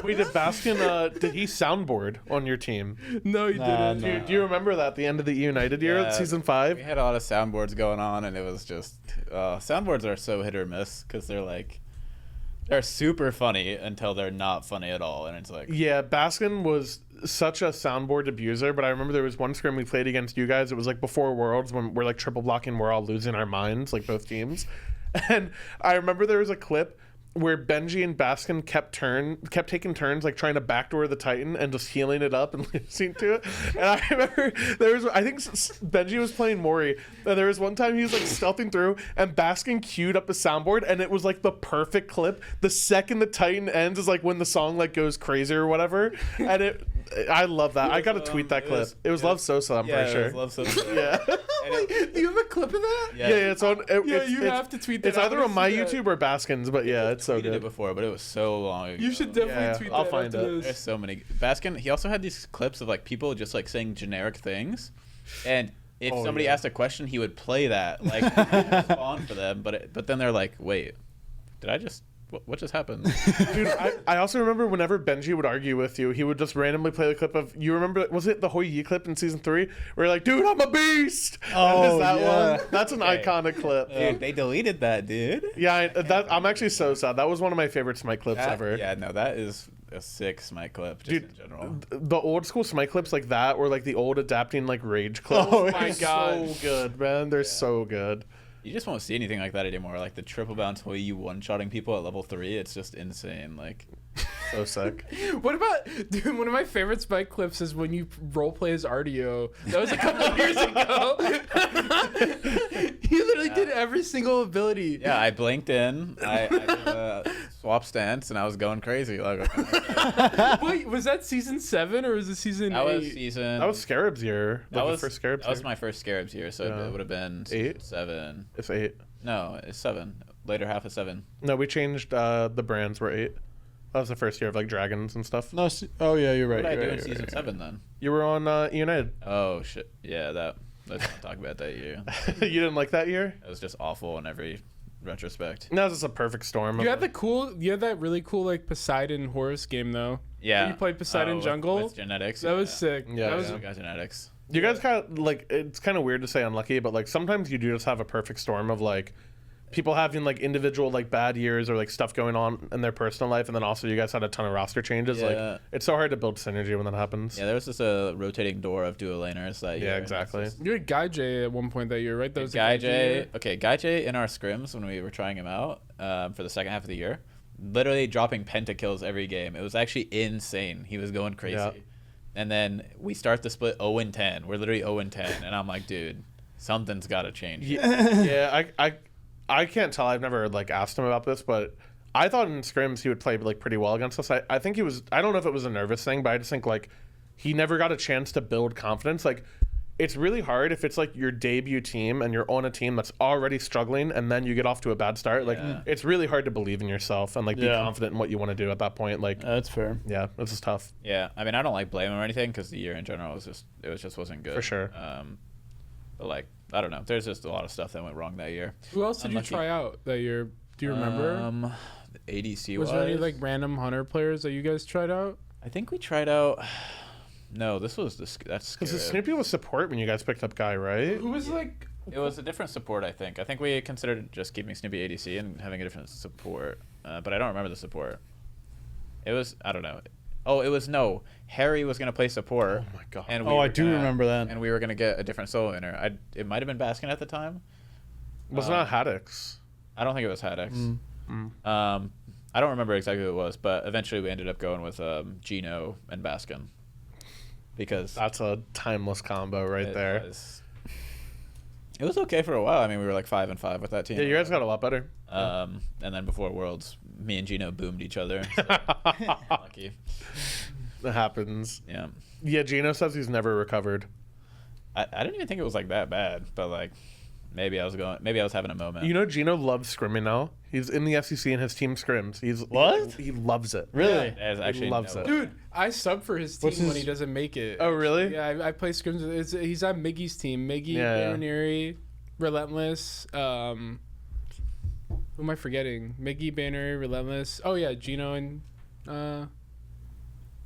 Wait, did Baskin, did he soundboard on your team? No, you didn't. no. Do you remember that, the end of the United year, Yeah. season 5? We had a lot of soundboards going on, and it was just soundboards are so hit or miss because they're super funny until they're not funny at all, and it's like Yeah, Baskin was such a soundboard abuser, but I remember there was one scrim we played against you guys. It was like before Worlds when we're like triple blocking, we're all losing our minds, like both teams. And I remember there was a clip where Benji and Baskin kept taking turns like trying to backdoor the Titan and just healing it up and listening to it. And I remember I think Benji was playing Mori, and there was one time he was like stealthing through and Baskin queued up a soundboard, and it was like the perfect clip. The second the Titan ends is like when the song like goes crazy or whatever. And I love that. I gotta tweet that clip. It was Love Sosa, I'm pretty sure. It was Love Sosa. Yeah. Do you have a clip of that? Yeah, it's on. You have to tweet that. It's I either wanna on my see that. YouTube or Baskin's, but yeah, it's so We did it good. before, but it was so long ago. You should definitely Yeah, tweet I'll that find after it. this. There's so many. Baskin, he also had these clips of like people just like saying generic things, and if somebody asked a question, he would play that like respond for them. But then they're like, wait, did I just? What just happened? Dude, I also remember whenever Benji would argue with you, he would just randomly play the clip of, you remember, was it the Hoi Yi clip in season 3? Where you're like, dude, I'm a beast! Oh, Is that yeah. one? That's an iconic clip. Dude, they deleted that, dude. Yeah, I'm actually so sad. That was one of my favorite Smite clips ever. Yeah, no, that is a sick Smite clip, just Dude, in general. The old school Smite clips like that, or like the old adapting like rage clips. Oh, my they're God. so good, man. They're so good. You just won't see anything like that anymore. Like the triple bounce Hoi Yi one-shotting people at level 3, it's just insane. Like, So sick. What about, dude, one of my favorite Spike clips is when you roleplay as RDO. That was a couple of years ago. You literally did every single ability. yeah, I blinked in, I did a swap stance, and I was going crazy. Like, Wait, was that season 7 or was it season 8? that was season. That was Scarab's year. Like that was the first Scarab's That was year. my first Scarabs year, so Yeah. it would have been 8? 7. It's 8. No, it's 7. Later half of 7. No, we changed the brands were 8. That was the first year of like dragons and stuff. No, oh yeah, you're right. What did I you're do right, in you're season right. 7 then? You were on United. Oh shit, yeah, let's not talk about that year. You didn't like that year? It was just awful in every retrospect. No, it was just a perfect storm. You had that really cool like Poseidon Horus game though. Yeah. You played Poseidon Jungle? with genetics. That was sick. Yeah, That was yeah. I got genetics. You guys kind of like, it's kind of weird to say unlucky, but like sometimes you do just have a perfect storm of like people having like individual like bad years or like stuff going on in their personal life, and then also you guys had a ton of roster changes. Yeah. Like it's so hard to build synergy when that happens. Yeah, there was just a rotating door of duo laners that year. Yeah, and exactly. it's just- You had Guy J at one point that year, right? That was a Guy J J. year. Okay, Guy J in our scrims when we were trying him out for the second half of the year, literally dropping pentakills every game. It was actually insane. He was going crazy. Yeah. And then we start the split 0-10. We're literally 0-10, and I'm like, dude, something's got to change. Yeah, I can't tell. I've never like asked him about this, but I thought in scrims he would play like pretty well against us. I think he was. I don't know if it was a nervous thing, but I just think like he never got a chance to build confidence. Like it's really hard if it's like your debut team and you're on a team that's already struggling, and then you get off to a bad start. Like Yeah. it's really hard to believe in yourself and like be Yeah. confident in what you want to do at that point. Like That's fair. yeah, this is tough. Yeah, I mean, I don't like blame him or anything because the year in general just wasn't good. For sure. But like, I don't know. There's just a lot of stuff that went wrong that year. Who else did Unlucky. you try out that year? Do you remember? The ADC Was there any like random hunter players that you guys tried out? I think we tried out. No, this was that's Because Scarab. Snoopy was support when you guys picked up Guy, right? Who was like It was a different support, I think. I think we considered just keeping Snoopy ADC and having a different support, but I don't remember the support. It was, I don't know. Oh, it was, no. Harry was going to play support. Oh my god. And I do remember that. And we were going to get a different solo winner. It might have been Baskin at the time. Was not Haddix. I don't think it was Haddix. I don't remember exactly who it was, but eventually we ended up going with Gino and Baskin. Because That's a timeless combo right there. It was okay for a while. I mean, we were like 5-5 with that team. Yeah, you guys got a lot better. And then before Worlds, me and Gino boomed each other. So lucky. That happens. Yeah. Yeah, Gino says he's never recovered. I didn't even think it was like that bad, but like maybe I was having a moment. You know, Gino loves scrimming now. He's in the FCC and his team scrims. He loves it. Really? As actually loves it. Dude, I sub for his team What's when his- he doesn't make it. Oh, really? Yeah, I play scrims. He's on Miggy's team. Miggy, Yeah. Bannery, Relentless. Who am I forgetting? Miggy, Bannery, Relentless. Oh yeah, Gino and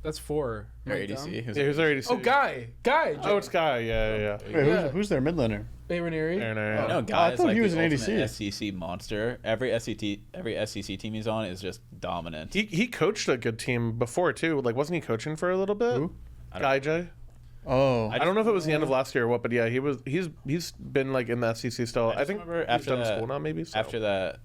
that's 4. Or Am I ADC. dumb? Yeah, who's already. Oh, Guy. Oh, it's Guy. Yeah. Wait, Yeah. who's their mid laner? Bannery. Yeah. You know, I guys thought like he was the an ultimate ADC. SCC monster. Every SCC team he's on is just dominant. He coached a good team before too. Like, wasn't he coaching for a little bit? Who? Guy J. Oh, I don't know if it was the end of last year or what, but yeah, he's been like in the SCC still. I think remember he's after done that- school now, maybe. So. After that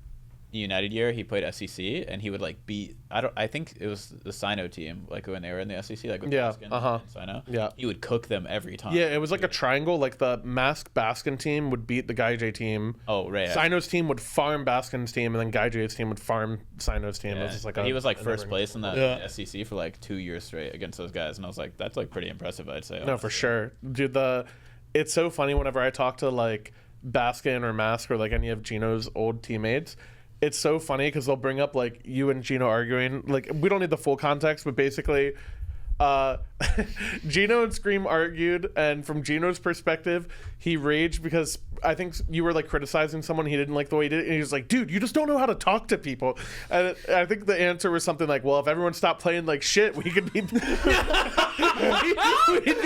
United year, he played SCC and he would like beat. I think it was the Sino team, like when they were in the SCC, like with Yeah, Baskin uh-huh. and Sino. Yeah. He would cook them every time. Yeah, it was like a triangle. Like the Mask Baskin team would beat the Guy J team. Oh, right. Sino's team would farm Baskin's team, and then Guy J's team would farm Sino's team. It was just like he was like a first never-ending place in the Yeah. SCC for like 2 years straight against those guys, and I was like, that's like pretty impressive, I'd say. No, for sure, dude. It's so funny whenever I talk to like Baskin or Mask or like any of Gino's old teammates. It's so funny because they'll bring up like you and Gino arguing. Like, we don't need the full context, but basically, Gino and Scream argued, and from Gino's perspective, he raged because I think you were like criticizing someone, he didn't like the way he did it, and he was like, dude, you just don't know how to talk to people. And I think the answer was something like, well, if everyone stopped playing like shit, we could be we'd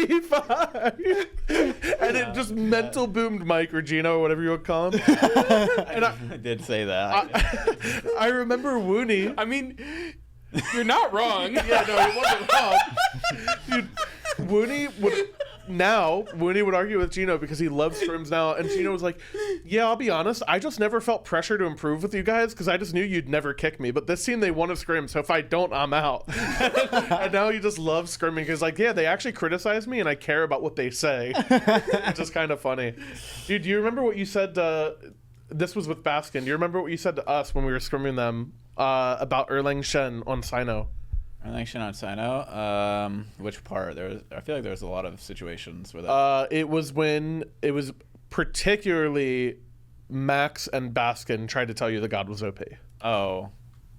be fine. And it just mental boomed Mike or Gino or whatever you would call him. And I did say that. I remember Wooney. I mean, you're not wrong. Yeah, no, he wasn't wrong. Dude, Wooney would argue with Gino because he loves scrims now, and Gino was like, yeah, I'll be honest, I just never felt pressure to improve with you guys because I just knew you'd never kick me, but this team, they won a scrim, so if I don't, I'm out. And now he just loves scrimming because, like, yeah, they actually criticize me and I care about what they say. It's just kind of funny. Dude, do you remember what you said this was with Baskin, do you remember what you said to us when we were scrimming them about Erlang Shen on Sino? Election on Sino. Which part? I feel like there was a lot of situations where that. It was when it was particularly Max and Baskin tried to tell you the god was OP. Oh,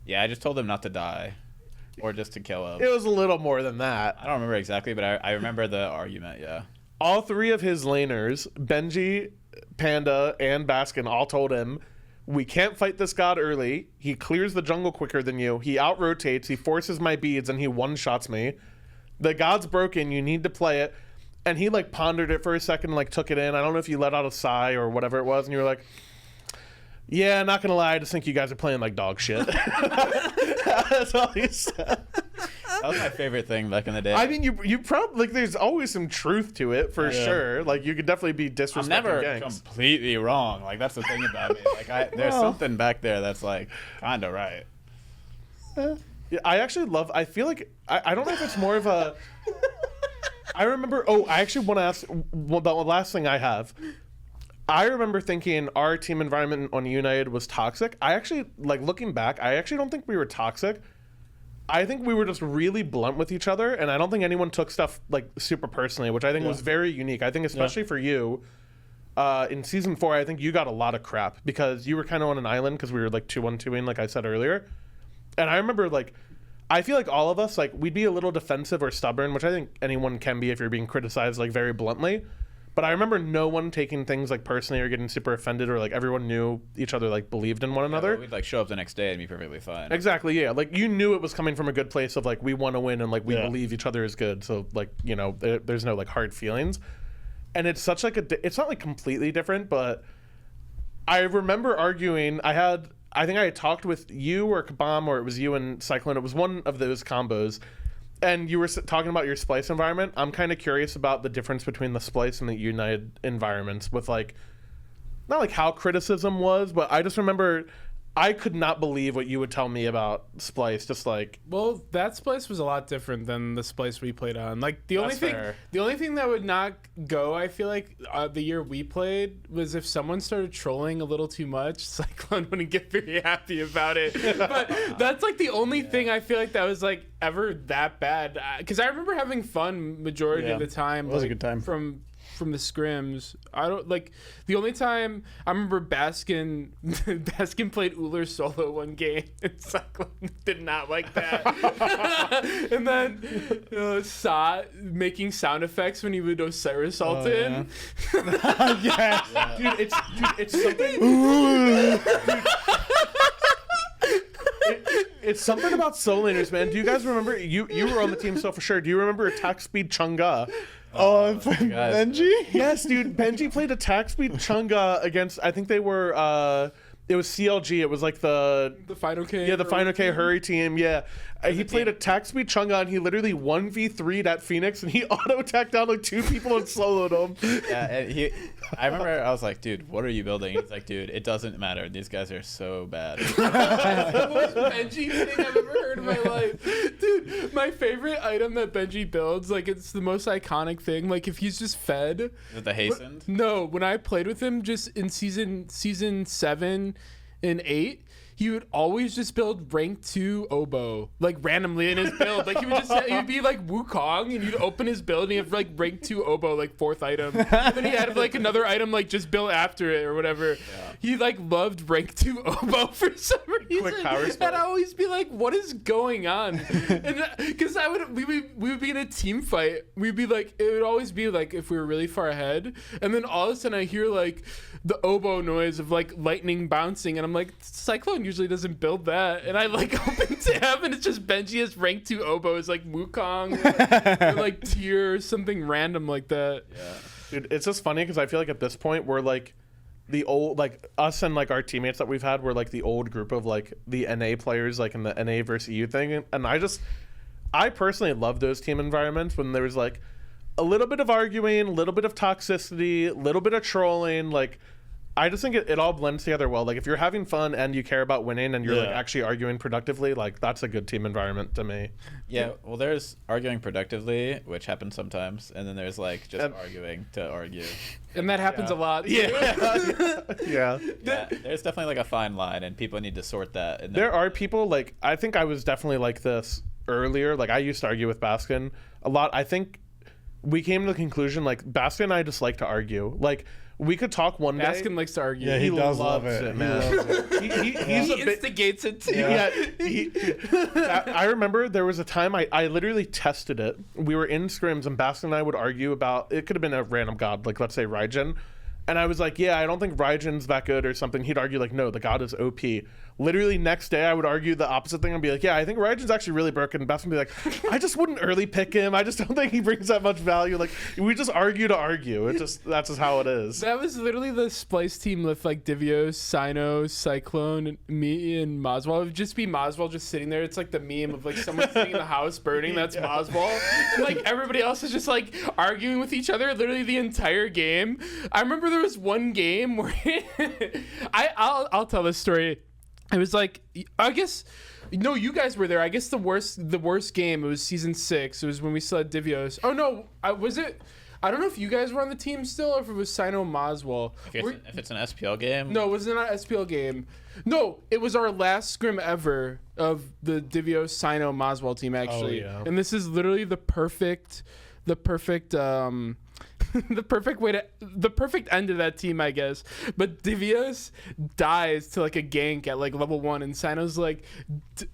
yeah. I just told him not to die, or just to kill him. It was a little more than that. I don't remember exactly, but I remember the argument. Yeah. All three of his laners, Benji, Panda, and Baskin, all told him, we can't fight this god early. He clears the jungle quicker than you. He out-rotates. He forces my beads, and he one-shots me. The god's broken. You need to play it. And he, like, pondered it for a second and, like, took it in. I don't know if you let out a sigh or whatever it was, and you were like, yeah, not gonna lie, I just think you guys are playing like dog shit. That's all he said. That was my favorite thing back in the day. I mean, you probably, like, there's always some truth to it for sure. Like, you could definitely be disrespecting I'm never gangs. completely wrong. Like, that's the thing about me. Like, there's something back there that's like kind of right. Yeah, I feel like I don't know if it's more of a I remember I actually want to ask about the last thing I have. I remember thinking our team environment on United was toxic. I actually, like, looking back, I actually don't think we were toxic. I think we were just really blunt with each other, and I don't think anyone took stuff like super personally, which I think was very unique. I think especially for you, in season 4, I think you got a lot of crap because you were kind of on an island because we were like 2-1-2ing, like I said earlier. And I remember, like, I feel like all of us, like, we'd be a little defensive or stubborn, which I think anyone can be if you're being criticized, like, very bluntly. But I remember no one taking things, like, personally or getting super offended, or, like, everyone knew each other, like, believed in one another. We'd like show up the next day and be perfectly fine. Exactly, yeah. Like, you knew it was coming from a good place of, like, we want to win and, like, we believe each other is good. So, like, you know, there's no, like, hard feelings. and it's such like it's not like completely different, but I remember arguing. I think I had talked with you or Kabam, or it was you and Cyclone. It was one of those combos. And you were talking about your Splice environment. I'm kind of curious about the difference between the Splice and the United environments with like, not like how criticism was, but I just remember I could not believe what you would tell me about Splice. Just like, well, that Splice was a lot different than the Splice we played on. Like the only fair. thing that would not go, I feel like, the year we played was if someone started trolling a little too much, Cyclone wouldn't get very happy about it. But that's like the only thing I feel like that was like ever that bad. Because I remember having fun majority of the time. It was like, a good time. From the scrims. I don't like the only time I remember Baskin played Uller solo one game and Cyclone did not like that. And then Sa making sound effects when he would Osiris ult in. Yes. dude, it's something. It's something about solo laners, man. Do you guys remember? You were on the team, so for sure. Do you remember attack speed Chunga? Benji? Yes, dude. Benji played attack speed Chunga against. I think they were. It was CLG. It was like the Final K. Yeah, the Final K Hurry team. Yeah. He played attack speed Chunga and he literally 1v3'd at Phoenix and he auto attacked down like 2 people and soloed them. Yeah, and I remember I was like, dude, what are you building? He's like, dude, it doesn't matter. These guys are so bad. That's the most Benji thing I've ever heard in my life. Dude, my favorite item that Benji builds, like it's the most iconic thing. Like if he's just fed. Is it the hastened? No, when I played with him just in season 7 and 8, he would always just build rank 2 oboe, like randomly in his build. Like he would be like Wukong and you'd open his build and he'd have like rank 2 oboe, like 4th item. Then he had like another item like just built after it or whatever. Yeah. He like loved rank 2 oboe for some reason. Quick power spike. And I'd always be like, what is going on? And because we would be in a team fight. We'd be like, it would always be like if we were really far ahead. And then all of a sudden I hear like the oboe noise of like lightning bouncing and I'm like, Cyclone usually doesn't build that. And I like open tab and it's just Benji has rank 2 oboes like Wukong or like tier or something random like that. Yeah. Dude, it's just funny because I feel like at this point we're like the old, like us and like our teammates that we've had were like the old group of like the NA players, like in the NA versus EU thing. And I personally love those team environments when there was like a little bit of arguing, a little bit of toxicity, a little bit of trolling. Like I just think it all blends together well. Like if you're having fun and you care about winning and you're like actually arguing productively, like that's a good team environment to me. Yeah, well there's arguing productively, which happens sometimes, and then there's like just arguing to argue. And that happens a lot. Yeah. There's definitely like a fine line and people need to sort that. And there are people like, I think I was definitely like this earlier. Like I used to argue with Baskin a lot. I think we came to the conclusion like Baskin and I just like to argue. Like we could talk one day. Baskin likes to argue. Yeah, he does loves love it, man. He instigates it too. I remember there was a time I literally tested it. We were in scrims and Baskin and I would argue about, it could have been a random god, like let's say Raijin. And I was like, yeah, I don't think Raijin's that good or something. He'd argue like, no, the god is OP. Literally next day I would argue the opposite thing and be like, yeah, I think Raijin's actually really broken. And Baskin would be like, I just wouldn't early pick him. I just don't think he brings that much value. Like we just argue to argue. That's just how it is. That was literally the Splice team with like Divios, Sino, Cyclone, me, and Moswell. It would just be Moswell just sitting there. It's like the meme of like someone sitting in the house burning. That's Moswell. And like everybody else is just like arguing with each other literally the entire game. I remember there was one game where I'll tell this story. It was like, I guess, no, you guys were there. I guess the worst game, it was season 6. It was when we still had Divios. Oh no, was it? I don't know if you guys were on the team still or if it was Sino Moswell. If it's an SPL game? No, it was not an SPL game. No, it was our last scrim ever of the Divios Sino Moswell team actually. Oh, yeah. And this is literally the perfect the perfect end of that team, I guess. But Divios dies to like a gank at like level 1 and Sino's like,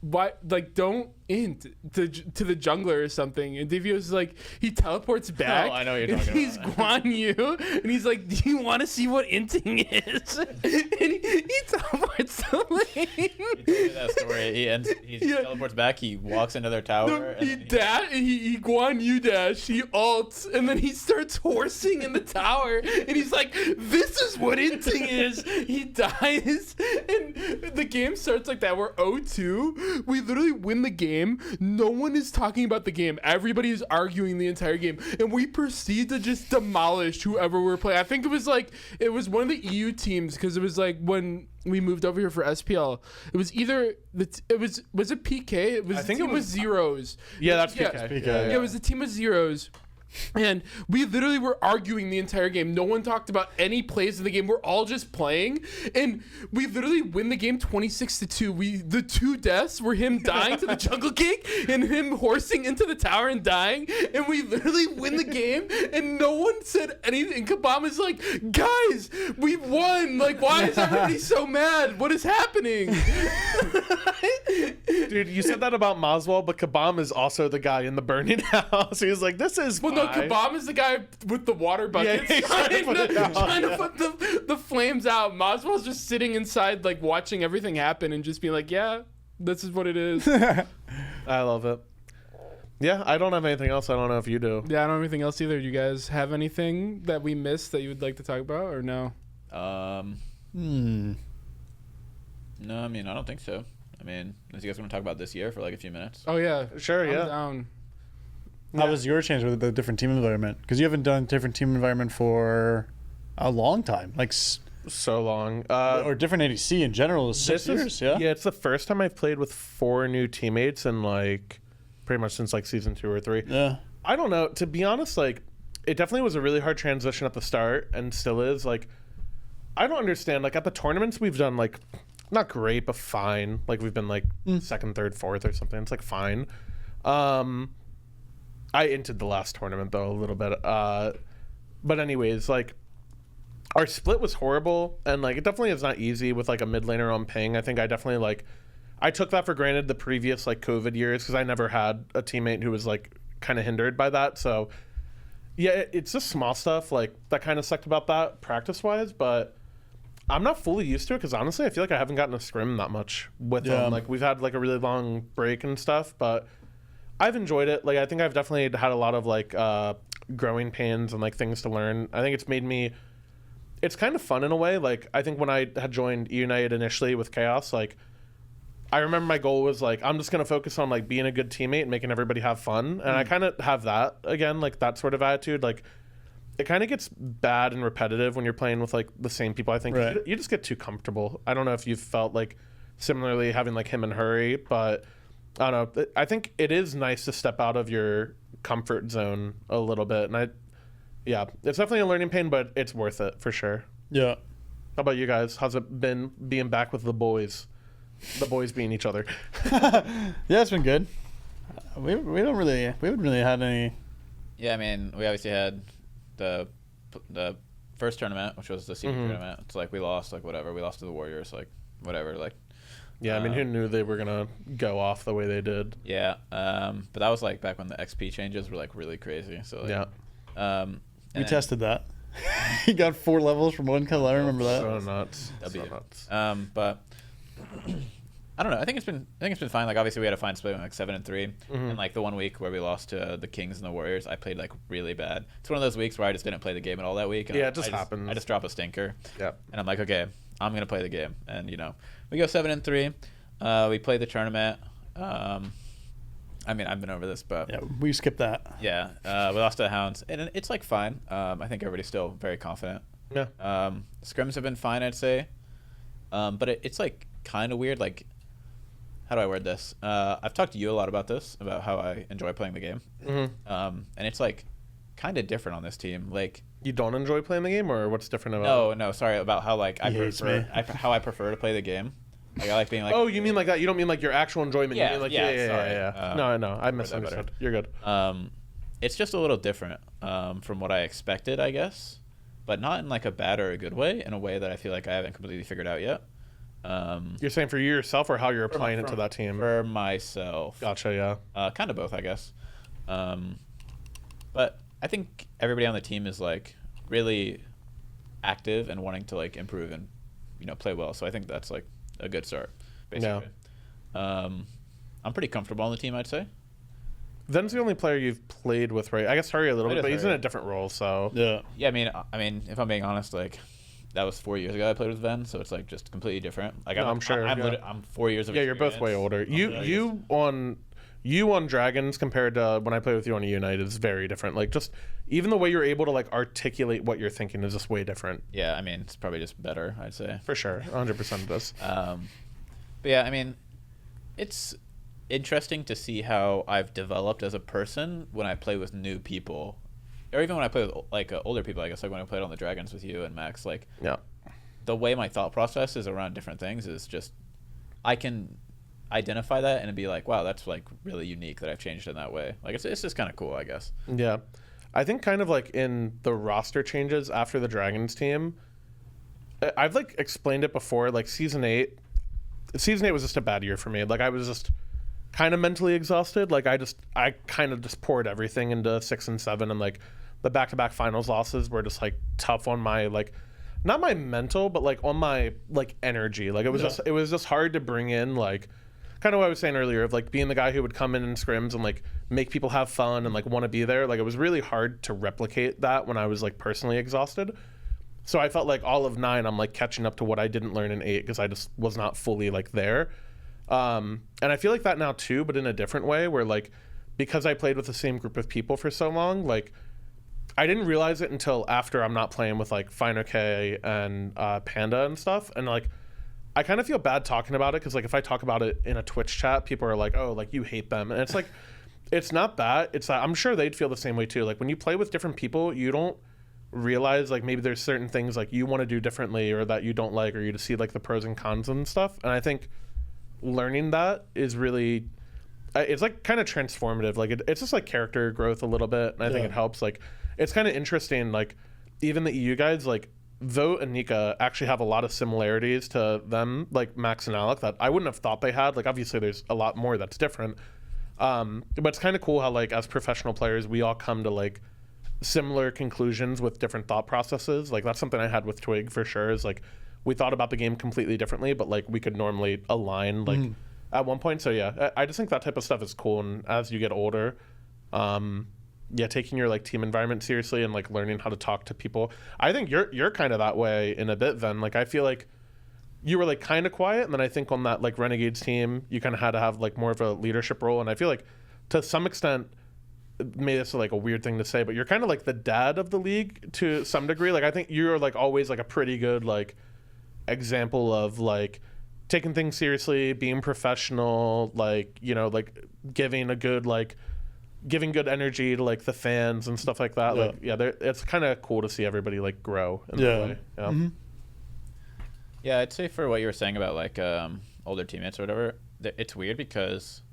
why, like, don't int to the jungler or something, and Divio's like, he teleports back. Oh, I know what you're talking about. He's Guan Yu, and he's like, do you want to see what inting is? And he teleports to lane. He told me that story. He teleports back. He walks into their tower. And He Guan Yu dash. He ults, and then he starts horsing in the tower, and he's like, "This is what inting is." He dies, and the game starts like that. We're 0-2. We literally win the game. No one is talking about the game. Everybody is arguing the entire game, and we proceed to just demolish whoever we're playing. I think it was one of the EU teams, because it was like when we moved over here for SPL. It was either was it PK? I think it was Zeros. Yeah, that's PK. Yeah, it was a team of Zeros. And we literally were arguing the entire game. No one talked about any plays in the game. We're all just playing, and we literally win the game 26-2. The 2 deaths were him dying to the jungle kick and him horsing into the tower and dying, and we literally win the game, and no one said anything. And Kabama's like, guys, we won. Like, why is everybody so mad? What is happening? Dude, you said that about Maswell, but Kabam is also the guy in the burning house. He was like, this is well, no, Kabam is the guy with the water buckets, trying to put the flames out. Maswell's just sitting inside, like, watching everything happen and just being like, yeah, this is what it is. I love it. Yeah, I don't have anything else. I don't know if you do. Yeah, I don't have anything else either. Do you guys have anything that we missed that you would like to talk about, or no? No, I mean, I don't think so. I mean, unless you guys want to talk about this year for like a few minutes. Oh, yeah. Sure, I'm yeah. down. How was your change with the different team environment? Because you haven't done different team environment for a long time, like so long. or different ADC in general is 6 years. Yeah, it's the first time I've played with 4 new teammates in like pretty much since like season 2 or 3. Yeah, I don't know. To be honest, like it definitely was a really hard transition at the start, and still is. Like I don't understand. Like at the tournaments we've done, like not great, but fine. Like we've been like second, third, fourth, or something. It's like fine. I entered the last tournament though a little bit. But anyways, like our split was horrible, and like it definitely is not easy with like a mid laner on ping. I think I definitely like I took that for granted the previous like COVID years, because I never had a teammate who was like kind of hindered by that. So yeah, it's just small stuff like that kind of sucked about that practice wise, but I'm not fully used to it, because honestly I feel like I haven't gotten a scrim that much with them. Like we've had like a really long break and stuff, but I've enjoyed it. Like I think I've definitely had a lot of like growing pains and like things to learn. I think it's made me, it's kind of fun in a way. Like I think when I had joined United initially with Chaos, like I remember my goal was like, I'm just going to focus on like being a good teammate and making everybody have fun. And I kind of have that again, like that sort of attitude. Like it kind of gets bad and repetitive when you're playing with like the same people. I think you just get too comfortable. I don't know if you've felt like similarly having like him and Hurry, but I don't know. I think it is nice to step out of your comfort zone a little bit. And it's definitely a learning pain, but it's worth it for sure. Yeah. How about you guys? How's it been being back with the boys? The boys being each other. Yeah, it's been good. We haven't really had any. Yeah, I mean, we obviously had the first tournament, which was the senior tournament. It's like we lost, like whatever. We lost to the Warriors, like whatever, like. Yeah, I mean, who knew they were gonna go off the way they did? Yeah, but that was like back when the XP changes were like really crazy. So like, yeah, we tested that. He got 4 levels from 1 kill. I remember that. So nuts. Nuts. But I don't know. I think it's been fine. Like obviously we had a fine split, like 7-3, and like the 1 week where we lost to the Kings and the Warriors, I played like really bad. It's one of those weeks where I just didn't play the game at all that week. And yeah, it just happens. I just drop a stinker. Yeah, and I'm like, okay, I'm gonna play the game, and you know, we go 7-3. We played the tournament. I mean, I've been over this, but yeah, we skipped that. Yeah, we lost to the Hounds, and it's like fine. I think everybody's still very confident. Yeah. Scrims have been fine, I'd say. But it's like kind of weird. Like, how do I word this? I've talked to you a lot about this, about how I enjoy playing the game. And it's like kind of different on this team. Like, you don't enjoy playing the game, or what's different about it? No, sorry, about how like how I prefer to play the game. Like I like being like. Oh, you mean like that? You don't mean like your actual enjoyment? Yeah, you mean like yeah. No, I misunderstood. You're good. It's just a little different from what I expected, I guess, but not in like a bad or a good way. In a way that I feel like I haven't completely figured out yet. You're saying for you yourself or how you're applying it to that team? For myself. Gotcha, yeah. Kind of both, I guess. But I think everybody on the team is like really active and wanting to like improve and play well. So I think that's like a good start, basically. Yeah. I'm pretty comfortable on the team, I'd say. Ven's the only player you've played with, right? I guess Hurry a little bit, but he's in a different role, so Yeah. Yeah, I mean, if I'm being honest, like that was 4 years ago I played with Ven, so it's like just completely different. Like I'm sure. I'm 4 years of yeah, you're both way older. You on Dragons compared to when I played with you on a Unite is very different. Like just even the way you're able to like articulate what you're thinking is just way different. Yeah, I mean it's probably just better, I'd say. For sure, 100% of this. But yeah, I mean, it's interesting to see how I've developed as a person when I play with new people, or even when I play with like older people. I guess like when I played on the Dragons with you and Max. Like, yeah, the way my thought process is around different things is just I can identify that and be like, wow, that's like really unique that I've changed in that way. Like it's just kind of cool, I guess. Yeah, I think kind of like in the roster changes after the Dragons team, I've like explained it before. Like season 8 was just a bad year for me. Like I was just kind of mentally exhausted. Like I kind of just poured everything into 6 and 7, and like the back-to-back finals losses were just like tough on my like, not my mental, but like on my like energy. Like it was just hard to bring in like kind of what I was saying earlier of like being the guy who would come in scrims and like make people have fun and like want to be there. Like it was really hard to replicate that when I was like personally exhausted. So I felt like all of 9 I'm like catching up to what I didn't learn in 8 because I just was not fully like there. And I feel like that now too, but in a different way where like because I played with the same group of people for so long, like I didn't realize it until after I'm not playing with like FineOK and Panda and stuff. And like I kind of feel bad talking about it because like if I talk about it in a Twitch chat, people are like, oh, like you hate them. And it's like, it's not that. It's that I'm sure they'd feel the same way too. Like when you play with different people, you don't realize like maybe there's certain things like you want to do differently or that you don't like, or you just see like the pros and cons and stuff. And I think learning that is really, it's like kind of transformative. Like it's just like character growth a little bit. And I think it helps. Like it's kind of interesting. Like even the EU guys, like Vote and Nika actually have a lot of similarities to them, like Max and Alec, that I wouldn't have thought they had. Like obviously there's a lot more that's different, but it's kind of cool how like as professional players we all come to like similar conclusions with different thought processes. Like that's something I had with Twig for sure, is like we thought about the game completely differently, but like we could normally align like at one point. So yeah, I just think that type of stuff is cool. And as you get older, yeah, taking your like team environment seriously and like learning how to talk to people. I think you're kind of that way in a bit, Ven. Like I feel like you were like kind of quiet, and then I think on that like Renegades team you kind of had to have like more of a leadership role. And I feel like to some extent, maybe this is like a weird thing to say, but you're kind of like the dad of the league to some degree. Like I think you're like always like a pretty good like example of like taking things seriously, being professional, like like giving a good like giving good energy to like the fans and stuff like that. Like it's kind of cool to see everybody like grow in that way. Yeah. Yeah, I'd say for what you were saying about like older teammates or whatever, it's weird because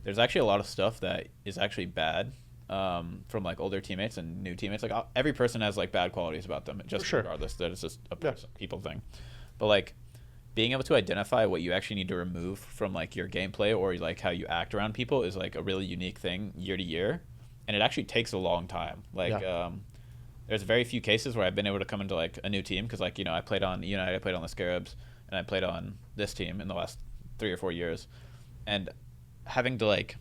there's actually a lot of stuff that is actually bad from like older teammates and new teammates. Like every person has like bad qualities about them, just regardless that it's just a people thing. But like being able to identify what you actually need to remove from like your gameplay or like how you act around people is like a really unique thing year to year, and it actually takes a long time. Like there's very few cases where I've been able to come into like a new team because like I played on United, I played on the Scarabs, and I played on this team in the last 3 or 4 years, and having to like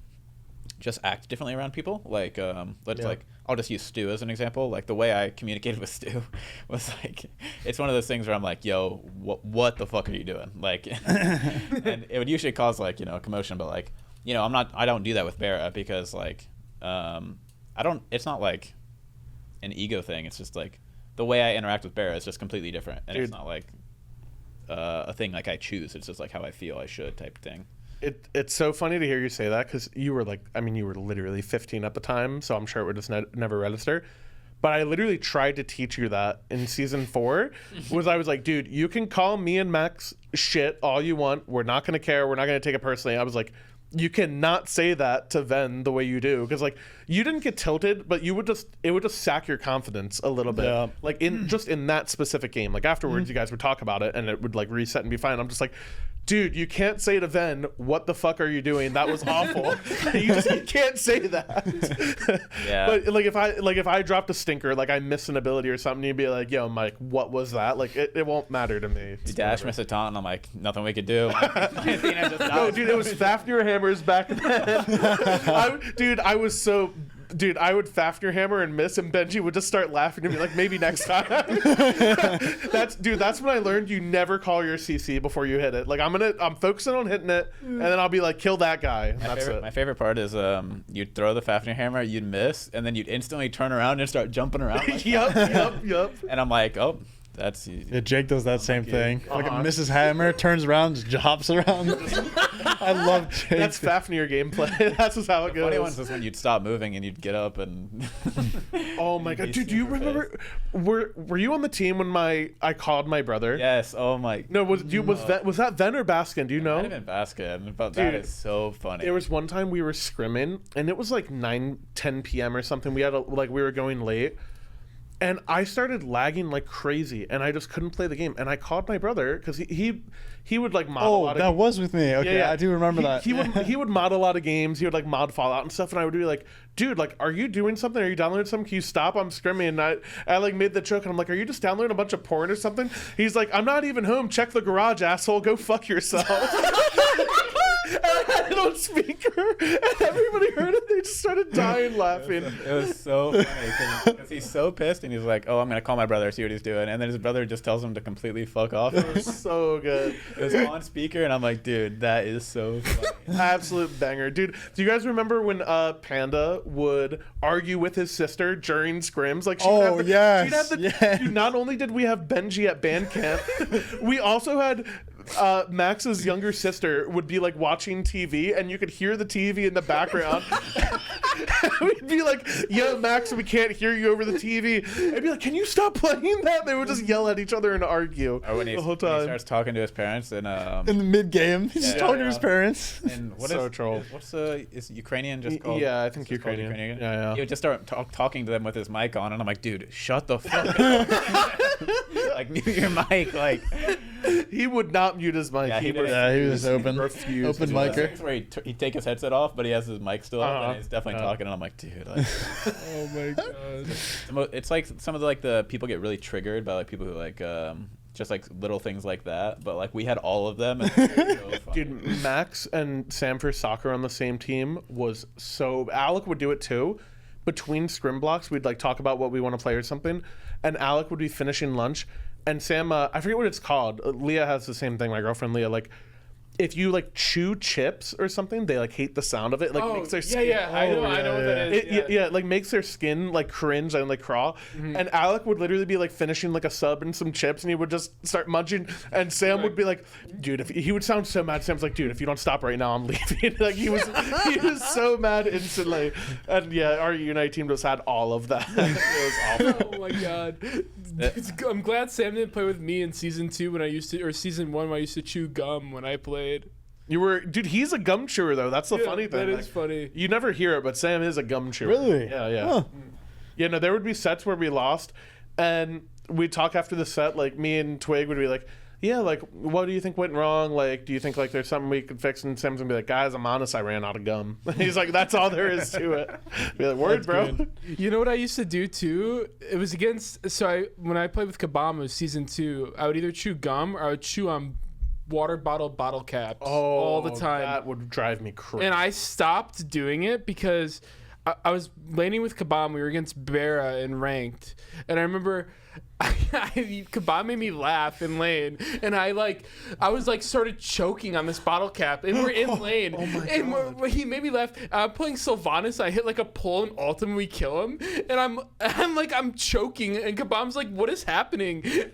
just act differently around people. Like like I'll just use Stu as an example. Like the way I communicated with Stu was like, it's one of those things where I'm like, yo, what the fuck are you doing? Like, and it would usually cause like commotion, but like I don't do that with Barra because like it's not like an ego thing. It's just like the way I interact with Barra is just completely different, and it's not like a thing like I choose. It's just like how I feel I should type thing. It's so funny to hear you say that because you were like, I mean, you were literally 15 at the time, so I'm sure it would just never register. But I literally tried to teach you that in season 4. I was like, dude, you can call me and Max shit all you want. We're not gonna care. We're not gonna take it personally. I was like, you cannot say that to Ven the way you do, because like you didn't get tilted, but it would just sack your confidence a little bit. Yeah. Like in that specific game. Like afterwards, you guys would talk about it, and it would like reset and be fine. I'm just like, dude, you can't say to Ven, "What the fuck are you doing? That was awful." you can't say that. Yeah. But like if I dropped a stinker, like I missed an ability or something, you'd be like, "Yo, Mike, what was that?" Like it won't matter to me. You dash, miss a taunt, and I'm like, nothing we could do. No, dude, it was Fafnir hammers back then. I would Fafnir hammer and miss, and Benji would just start laughing and be like, maybe next time. That's when I learned you never call your CC before you hit it. Like I'm focusing on hitting it, and then I'll be like, kill that guy. And that's it. My favorite part is you'd throw the Fafnir hammer, you'd miss, and then you'd instantly turn around and start jumping around. Like Yep. And I'm like, oh, that's Yeah, Jake does that same thing. Like Mrs. Hammer turns around, just hops around. I love Jake. That's Fafnir gameplay. That's just how it goes. funny ones is when you'd stop moving and you'd get up and. Oh my god, dude! Do you remember? Were you on the team when I called my brother? Yes. Oh my. No, was that Ven or Baskin? Do you know? Might have been Baskin, but that Dude, is so funny. There was one time we were scrimming, and it was like 10 p.m. or something. We were going late, and I started lagging like crazy, and I just couldn't play the game. And I called my brother because he would like mod a lot of that was with me. Okay, Yeah. I do remember that. He would mod a lot of games. He would like mod Fallout and stuff, and I would be like, dude, like, are you doing something? Are you downloading something? Can you stop? I'm scrimming. And I like made the joke, and I'm like, are you just downloading a bunch of porn or something? He's like, I'm not even home. Check the garage, asshole. Go fuck yourself. And I had it on speaker, and everybody heard it. They just started dying laughing. It was so funny because he's so pissed and he's like, "Oh, I'm gonna call my brother, see what he's doing," and then his brother just tells him to completely fuck off. It was so good. It was on speaker, and I'm like, "Dude, that is so funny." Absolute banger, dude. Do you guys remember when Panda would argue with his sister during scrims? Like, Dude, not only did we have Benji at band camp, we also had Max's younger sister would be like watching TV, and you could hear the TV in the background. We'd be like, "Yo, Max, we can't hear you over the TV." I'd be like, "Can you stop playing that?" They would just yell at each other and argue Or when the whole time. he starts talking to his parents and in the mid game, he's just talking to his parents. And what's is Ukrainian just called? Yeah, I think It's called Ukrainian. Yeah. He would just start talking to them with his mic on, and I'm like, "Dude, shut the fuck up!" Like, mute your mic, like. He would not mute his mic. Yeah, he was open. refused. Open micer. Things where he'd take his headset off, but he has his mic still up, and he's definitely talking. And I'm like, dude, like, Oh my god. it's like some of the people get really triggered by like people who like just like little things like that. But like we had all of them. And it was so funny. Dude, Max and Sam for soccer on the same team was so. Alec would do it too. Between scrim blocks, we'd like talk about what we want to play or something, and Alec would be finishing lunch. And Sam, I forget what it's called. Leah has the same thing. My girlfriend Leah, like, if you like chew chips or something, they like hate the sound of it. Like makes their skin. I know what that is. It like makes their skin like cringe and like crawl. And Alec would literally be like finishing like a sub and some chips, and he would just start munching. And Sam would be like, "Dude," if he would sound so mad. Sam's like, "Dude, if you don't stop right now, I'm leaving." Like he was so mad instantly. And yeah, our Unite team just had all of that. It was awful. Oh my god. I'm glad Sam didn't play with me in season 2 when I used to, or season 1 when I used to chew gum when I played. Dude, he's a gum chewer though. That's the funny thing. That is funny. You never hear it, but Sam is a gum chewer. Really? Yeah. Huh. Yeah, no, there would be sets where we lost, and we'd talk after the set. Like me and Twig would be like, "Yeah, like, what do you think went wrong? Like, do you think like there's something we could fix?" And Sam's gonna be like, "Guys, I'm honest, I ran out of gum." He's like, "That's all there is to it." Be like, "Word, bro." good. You know what I used to do too? It was when I played with Kabama season 2, I would either chew gum or I would chew on water bottle caps all the time. That would drive me crazy. And I stopped doing it because I was laning with Kabam. We were against Bera in ranked, and I remember Kabam made me laugh in lane, and I was started choking on this bottle cap, and we're in lane, and he made me laugh. I'm playing Sylvanas. I hit like a pull and ultimate, we kill him, and I'm choking, and Kabam's like, "What is happening?" And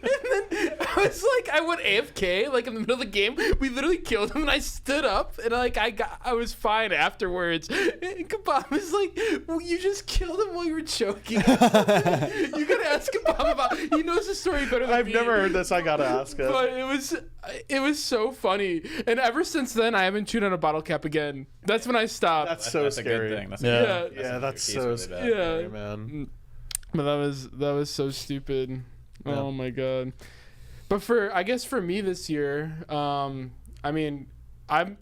then I went AFK like in the middle of the game. We literally killed him, and I stood up, and I was fine afterwards. And Kabam was like, well, "You just killed him while you were choking." You gotta ask Kabam about. He knows the story better than I've me. never heard this. I gotta ask it. But it was so funny, and ever since then, I haven't chewed on a bottle cap again. That's when I stopped. That's so that's scary. a good thing. That's Yeah. a good thing. Yeah, that's so really scary, bad. Yeah. man. But that was so stupid. Yeah. Oh my god. But I guess for me this year, I mean, I'm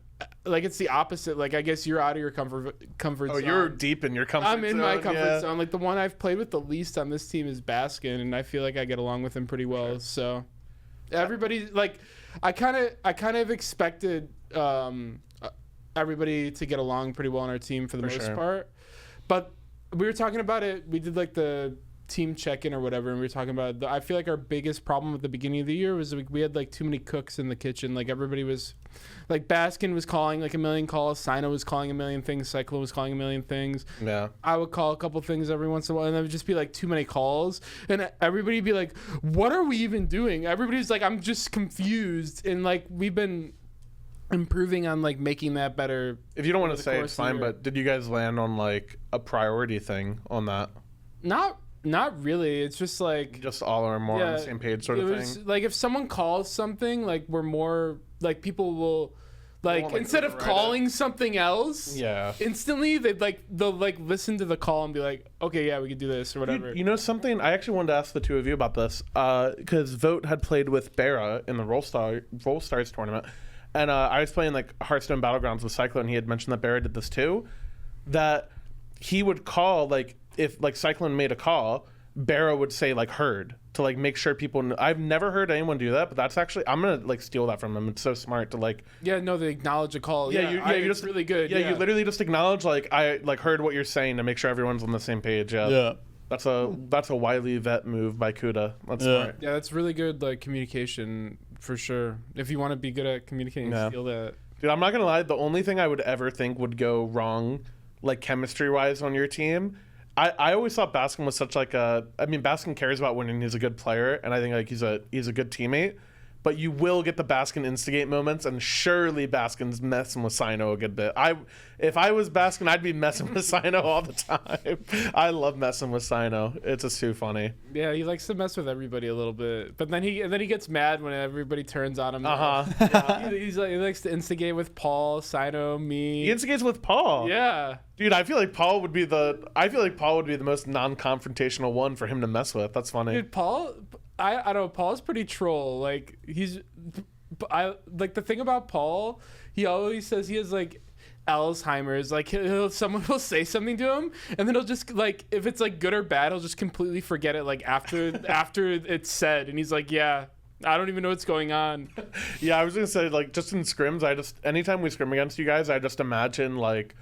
like it's the opposite. Like I guess you're out of your comfort Oh, zone. you're deep in your comfort zone. I'm in my comfort yeah. zone. Like the one I've played with the least on this team is Baskin, and I feel like I get along with him pretty well. Sure. So everybody like I kind of expected everybody to get along pretty well on our team for the most part. But we were talking about it. We did like the team check-in or whatever, and we were talking about I feel like our biggest problem at the beginning of the year was we had like too many cooks in the kitchen. Like everybody was like Baskin was calling like a million calls, Sino was calling a million things, Cyclone was calling a million things. Yeah. I would call a couple things every once in a while, and there would just be like too many calls, and everybody would be like, what are we even doing? Everybody's like, I'm just confused. And like we've been improving on like making that better. If you don't want over to the say course it's of the fine, year. but did you guys land on like a priority thing on that? Not really. It's just like Just all are more on the same page sort of thing? like if someone calls something, like we're more like people will like won't, like, instead of override calling something else Yeah. instantly they'll like listen to the call and be like, okay, yeah, we can do this or whatever. You know something? I actually wanted to ask the two of you about this because Vote had played with Bera in the Roll Stars tournament, and I was playing like Hearthstone Battlegrounds with Cyclone. He had mentioned that Bera did this too, that he would call like if like Cyclone made a call, Bera would say like heard to like make sure people know. I've never heard anyone do that, but that's actually I'm gonna like steal that from him. It's so smart to like Yeah, no, they acknowledge a call. you it's just really good. Yeah, you literally just acknowledge like I like heard what you're saying to make sure everyone's on the same page. Yeah. Yeah. That's a wily vet move by Kuda. That's Yeah. smart. Yeah, that's really good like communication for sure. If you want to be good at communicating, Yeah. steal that. Dude, I'm not gonna lie. The only thing I would ever think would go wrong, like chemistry wise, on your team, I always thought Baskin was such like a. I mean, Baskin cares about winning. He's a good player, and I think like he's a good teammate. But you will get the Baskin instigate moments, and surely Baskin's messing with Sino a good bit. If I was Baskin, I'd be messing with Sino all the time. I love messing with Sino. It's just too funny. Yeah, he likes to mess with everybody a little bit, but then he gets mad when everybody turns on him. He likes to instigate with Paul, Sino, me. He instigates with Paul. Yeah. Dude, I feel like Paul would be the most non-confrontational one for him to mess with. That's funny. Dude, Paul, I don't know. Paul's pretty troll. Like I like the thing about Paul. He always says he has like Alzheimer's. Like someone will say something to him, and then he'll just like if it's like good or bad, he'll just completely forget it. Like after it's said, and he's like, yeah. I don't even know what's going on. Yeah, I was gonna say like just in scrims, anytime we scrim against you guys, I just imagine like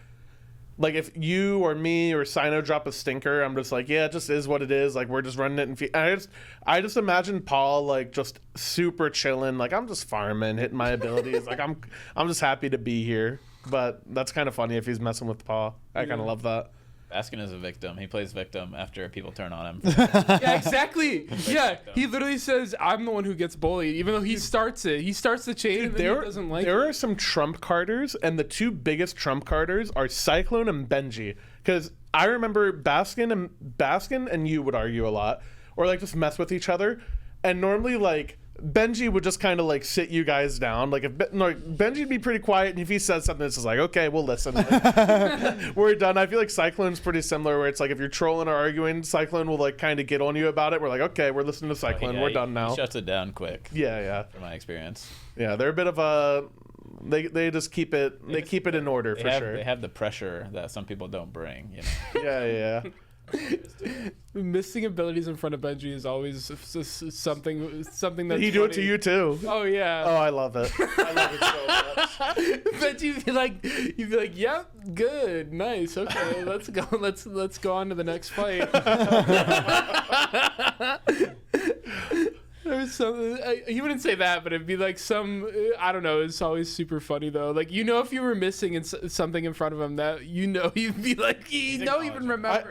if you or me or Sino drop a stinker, I'm just like, yeah, it just is what it is. Like we're just running it and I just imagine Paul like just super chilling, like I'm just farming, hitting my abilities, like I'm just happy to be here. But that's kind of funny if he's messing with Paul. I kind of love that. Baskin is a victim. He plays victim after people turn on him. Yeah, exactly. Yeah, he literally says, I'm the one who gets bullied, even though he starts it. He starts the chain, and then he doesn't like it. There are some trump carders, and the two biggest trump carders are Cyclone and Benji. Because I remember Baskin and you would argue a lot, or like just mess with each other. And normally, like, Benji would just kind of like sit you guys down. Like Benji'd be pretty quiet, and if he says something, it's just like, okay, we'll listen. Like, we're done. I feel like Cyclone's pretty similar, where it's like if you're trolling or arguing, Cyclone will like kind of get on you about it. We're like, okay, we're listening to Cyclone. We're done now. He shuts it down quick. Yeah. From my experience. Yeah, they're a bit of a. They just keep it. They keep it in order for sure. They have the pressure that some people don't bring. You know. Yeah. Missing abilities in front of Benji is always something that's Did he do it to funny. you too? Oh yeah. Oh, I love it. I love it so much. Benji you'd be like, yep, good, nice, okay, let's go, let's go on to the next fight. Or some, he wouldn't say that, but it'd be like some, I don't know. It's always super funny though. Like, you know, if you were missing something in front of him, that you know he'd be like, you know, even remember.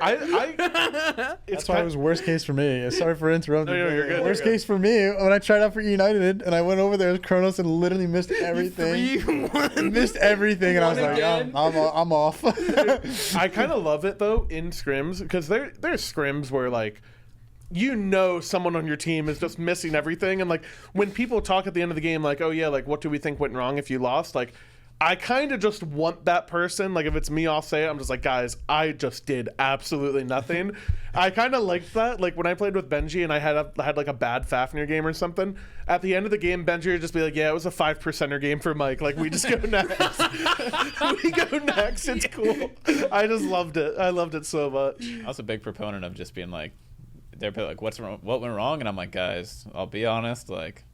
That's why it was worst case for me. Sorry for interrupting. No, you're good. Worst case for me, when I tried out for United and I went over there as Kronos and literally missed everything. 3-1. Missed everything, and I was like, I'm off. I kind of love it though in scrims, because there's scrims where like, you know, someone on your team is just missing everything, and like when people talk at the end of the game like, oh yeah, like what do we think went wrong if you lost, like I kind of just want that person, like if it's me, I'll say it. I'm just like, guys, I just did absolutely nothing. I kind of liked that. Like when I played with Benji and I had like a bad Fafnir game or something, at the end of the game, Benji would just be like, yeah, it was a 5%er game for Mike. Like we just go next. We go next. It's cool. I just loved it. I loved it so much. I was a big proponent of just being like, they're like, what's wrong? What went wrong? And I'm like, guys, I'll be honest, like,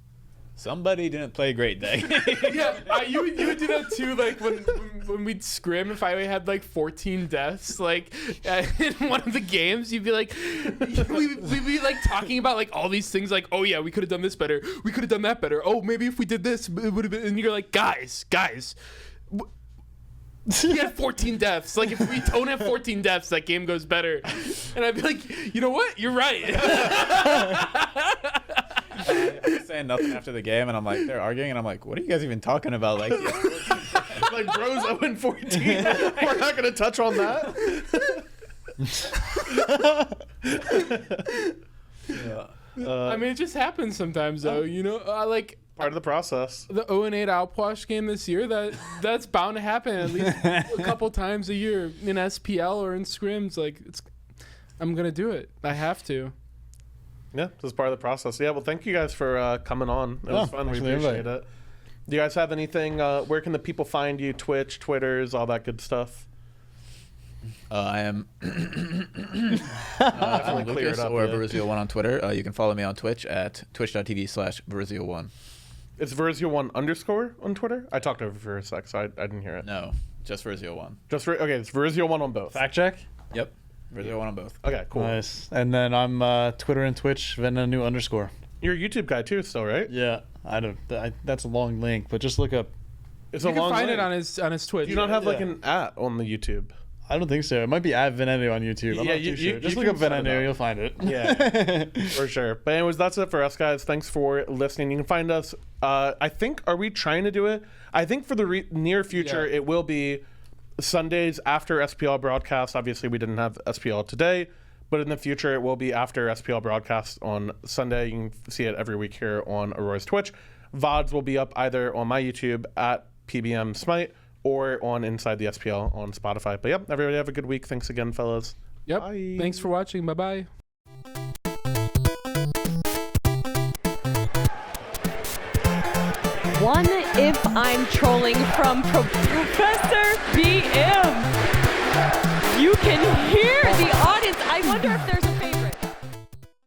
somebody didn't play a great day. Yeah, you would do that too. Like when we'd scrim, if I had like 14 deaths, like in one of the games, you'd be like, we'd be like talking about like all these things, like, oh yeah, we could have done this better, we could have done that better. Oh, maybe if we did this, it would have been. And you're like, guys. He had 14 deaths. Like, if we don't have 14 deaths, that game goes better. And I'd be like, you know what? You're right. I'm saying nothing after the game, and I'm like, they're arguing, and I'm like, what are you guys even talking about? Like, like bro's 0-14. We're not gonna touch on that. I mean, it just happens sometimes, though. You know, like. Part of the process. The 0-8 Outwash game this year, that's bound to happen at least a couple times a year in SPL or in scrims. Like, I'm gonna do it. I have to. Yeah, this is part of the process. Yeah, well, thank you guys for coming on. It was fun. We appreciate it. Do you guys have anything? Where can the people find you? Twitch, Twitters, all that good stuff. I am Definitely clear Lucas it up, or yeah. Verizio1 on Twitter. You can follow me on Twitch at twitch.tv/Verizio1. It's Verizio1_ on Twitter. I talked over for a sec, so I didn't hear it. No, just Verizio1. Okay, it's Verizio1 on both. Fact check. Yep, Verizio1 on both. Okay, cool. Nice. And then I'm Twitter and Twitch Venenu_. You're a YouTube guy too, still, right? Yeah, that's a long link, but just look up. It's You a can long find link. it on his Twitch. Do you not have like Yeah. an @ on the YouTube? I don't think so. It might be at Venenu on YouTube. I'm Yeah, not too sure. you Just look can up set it Venenu, up. you'll find it. Yeah, for sure. But anyways, that's it for us, guys. Thanks for listening. You can find us. I think, are we trying to do it? I think for the near future, Yeah. it will be Sundays after SPL broadcast. Obviously, we didn't have SPL today, but in the future, it will be after SPL broadcast on Sunday. You can see it every week here on Aurora's Twitch. VODs will be up either on my YouTube at PBM Smite or on Inside the SPL on Spotify. But yep, everybody have a good week. Thanks again, fellas. Yep. Bye. Thanks for watching. Bye-bye. One if I'm trolling from Professor BM. You can hear the audience. I wonder if there's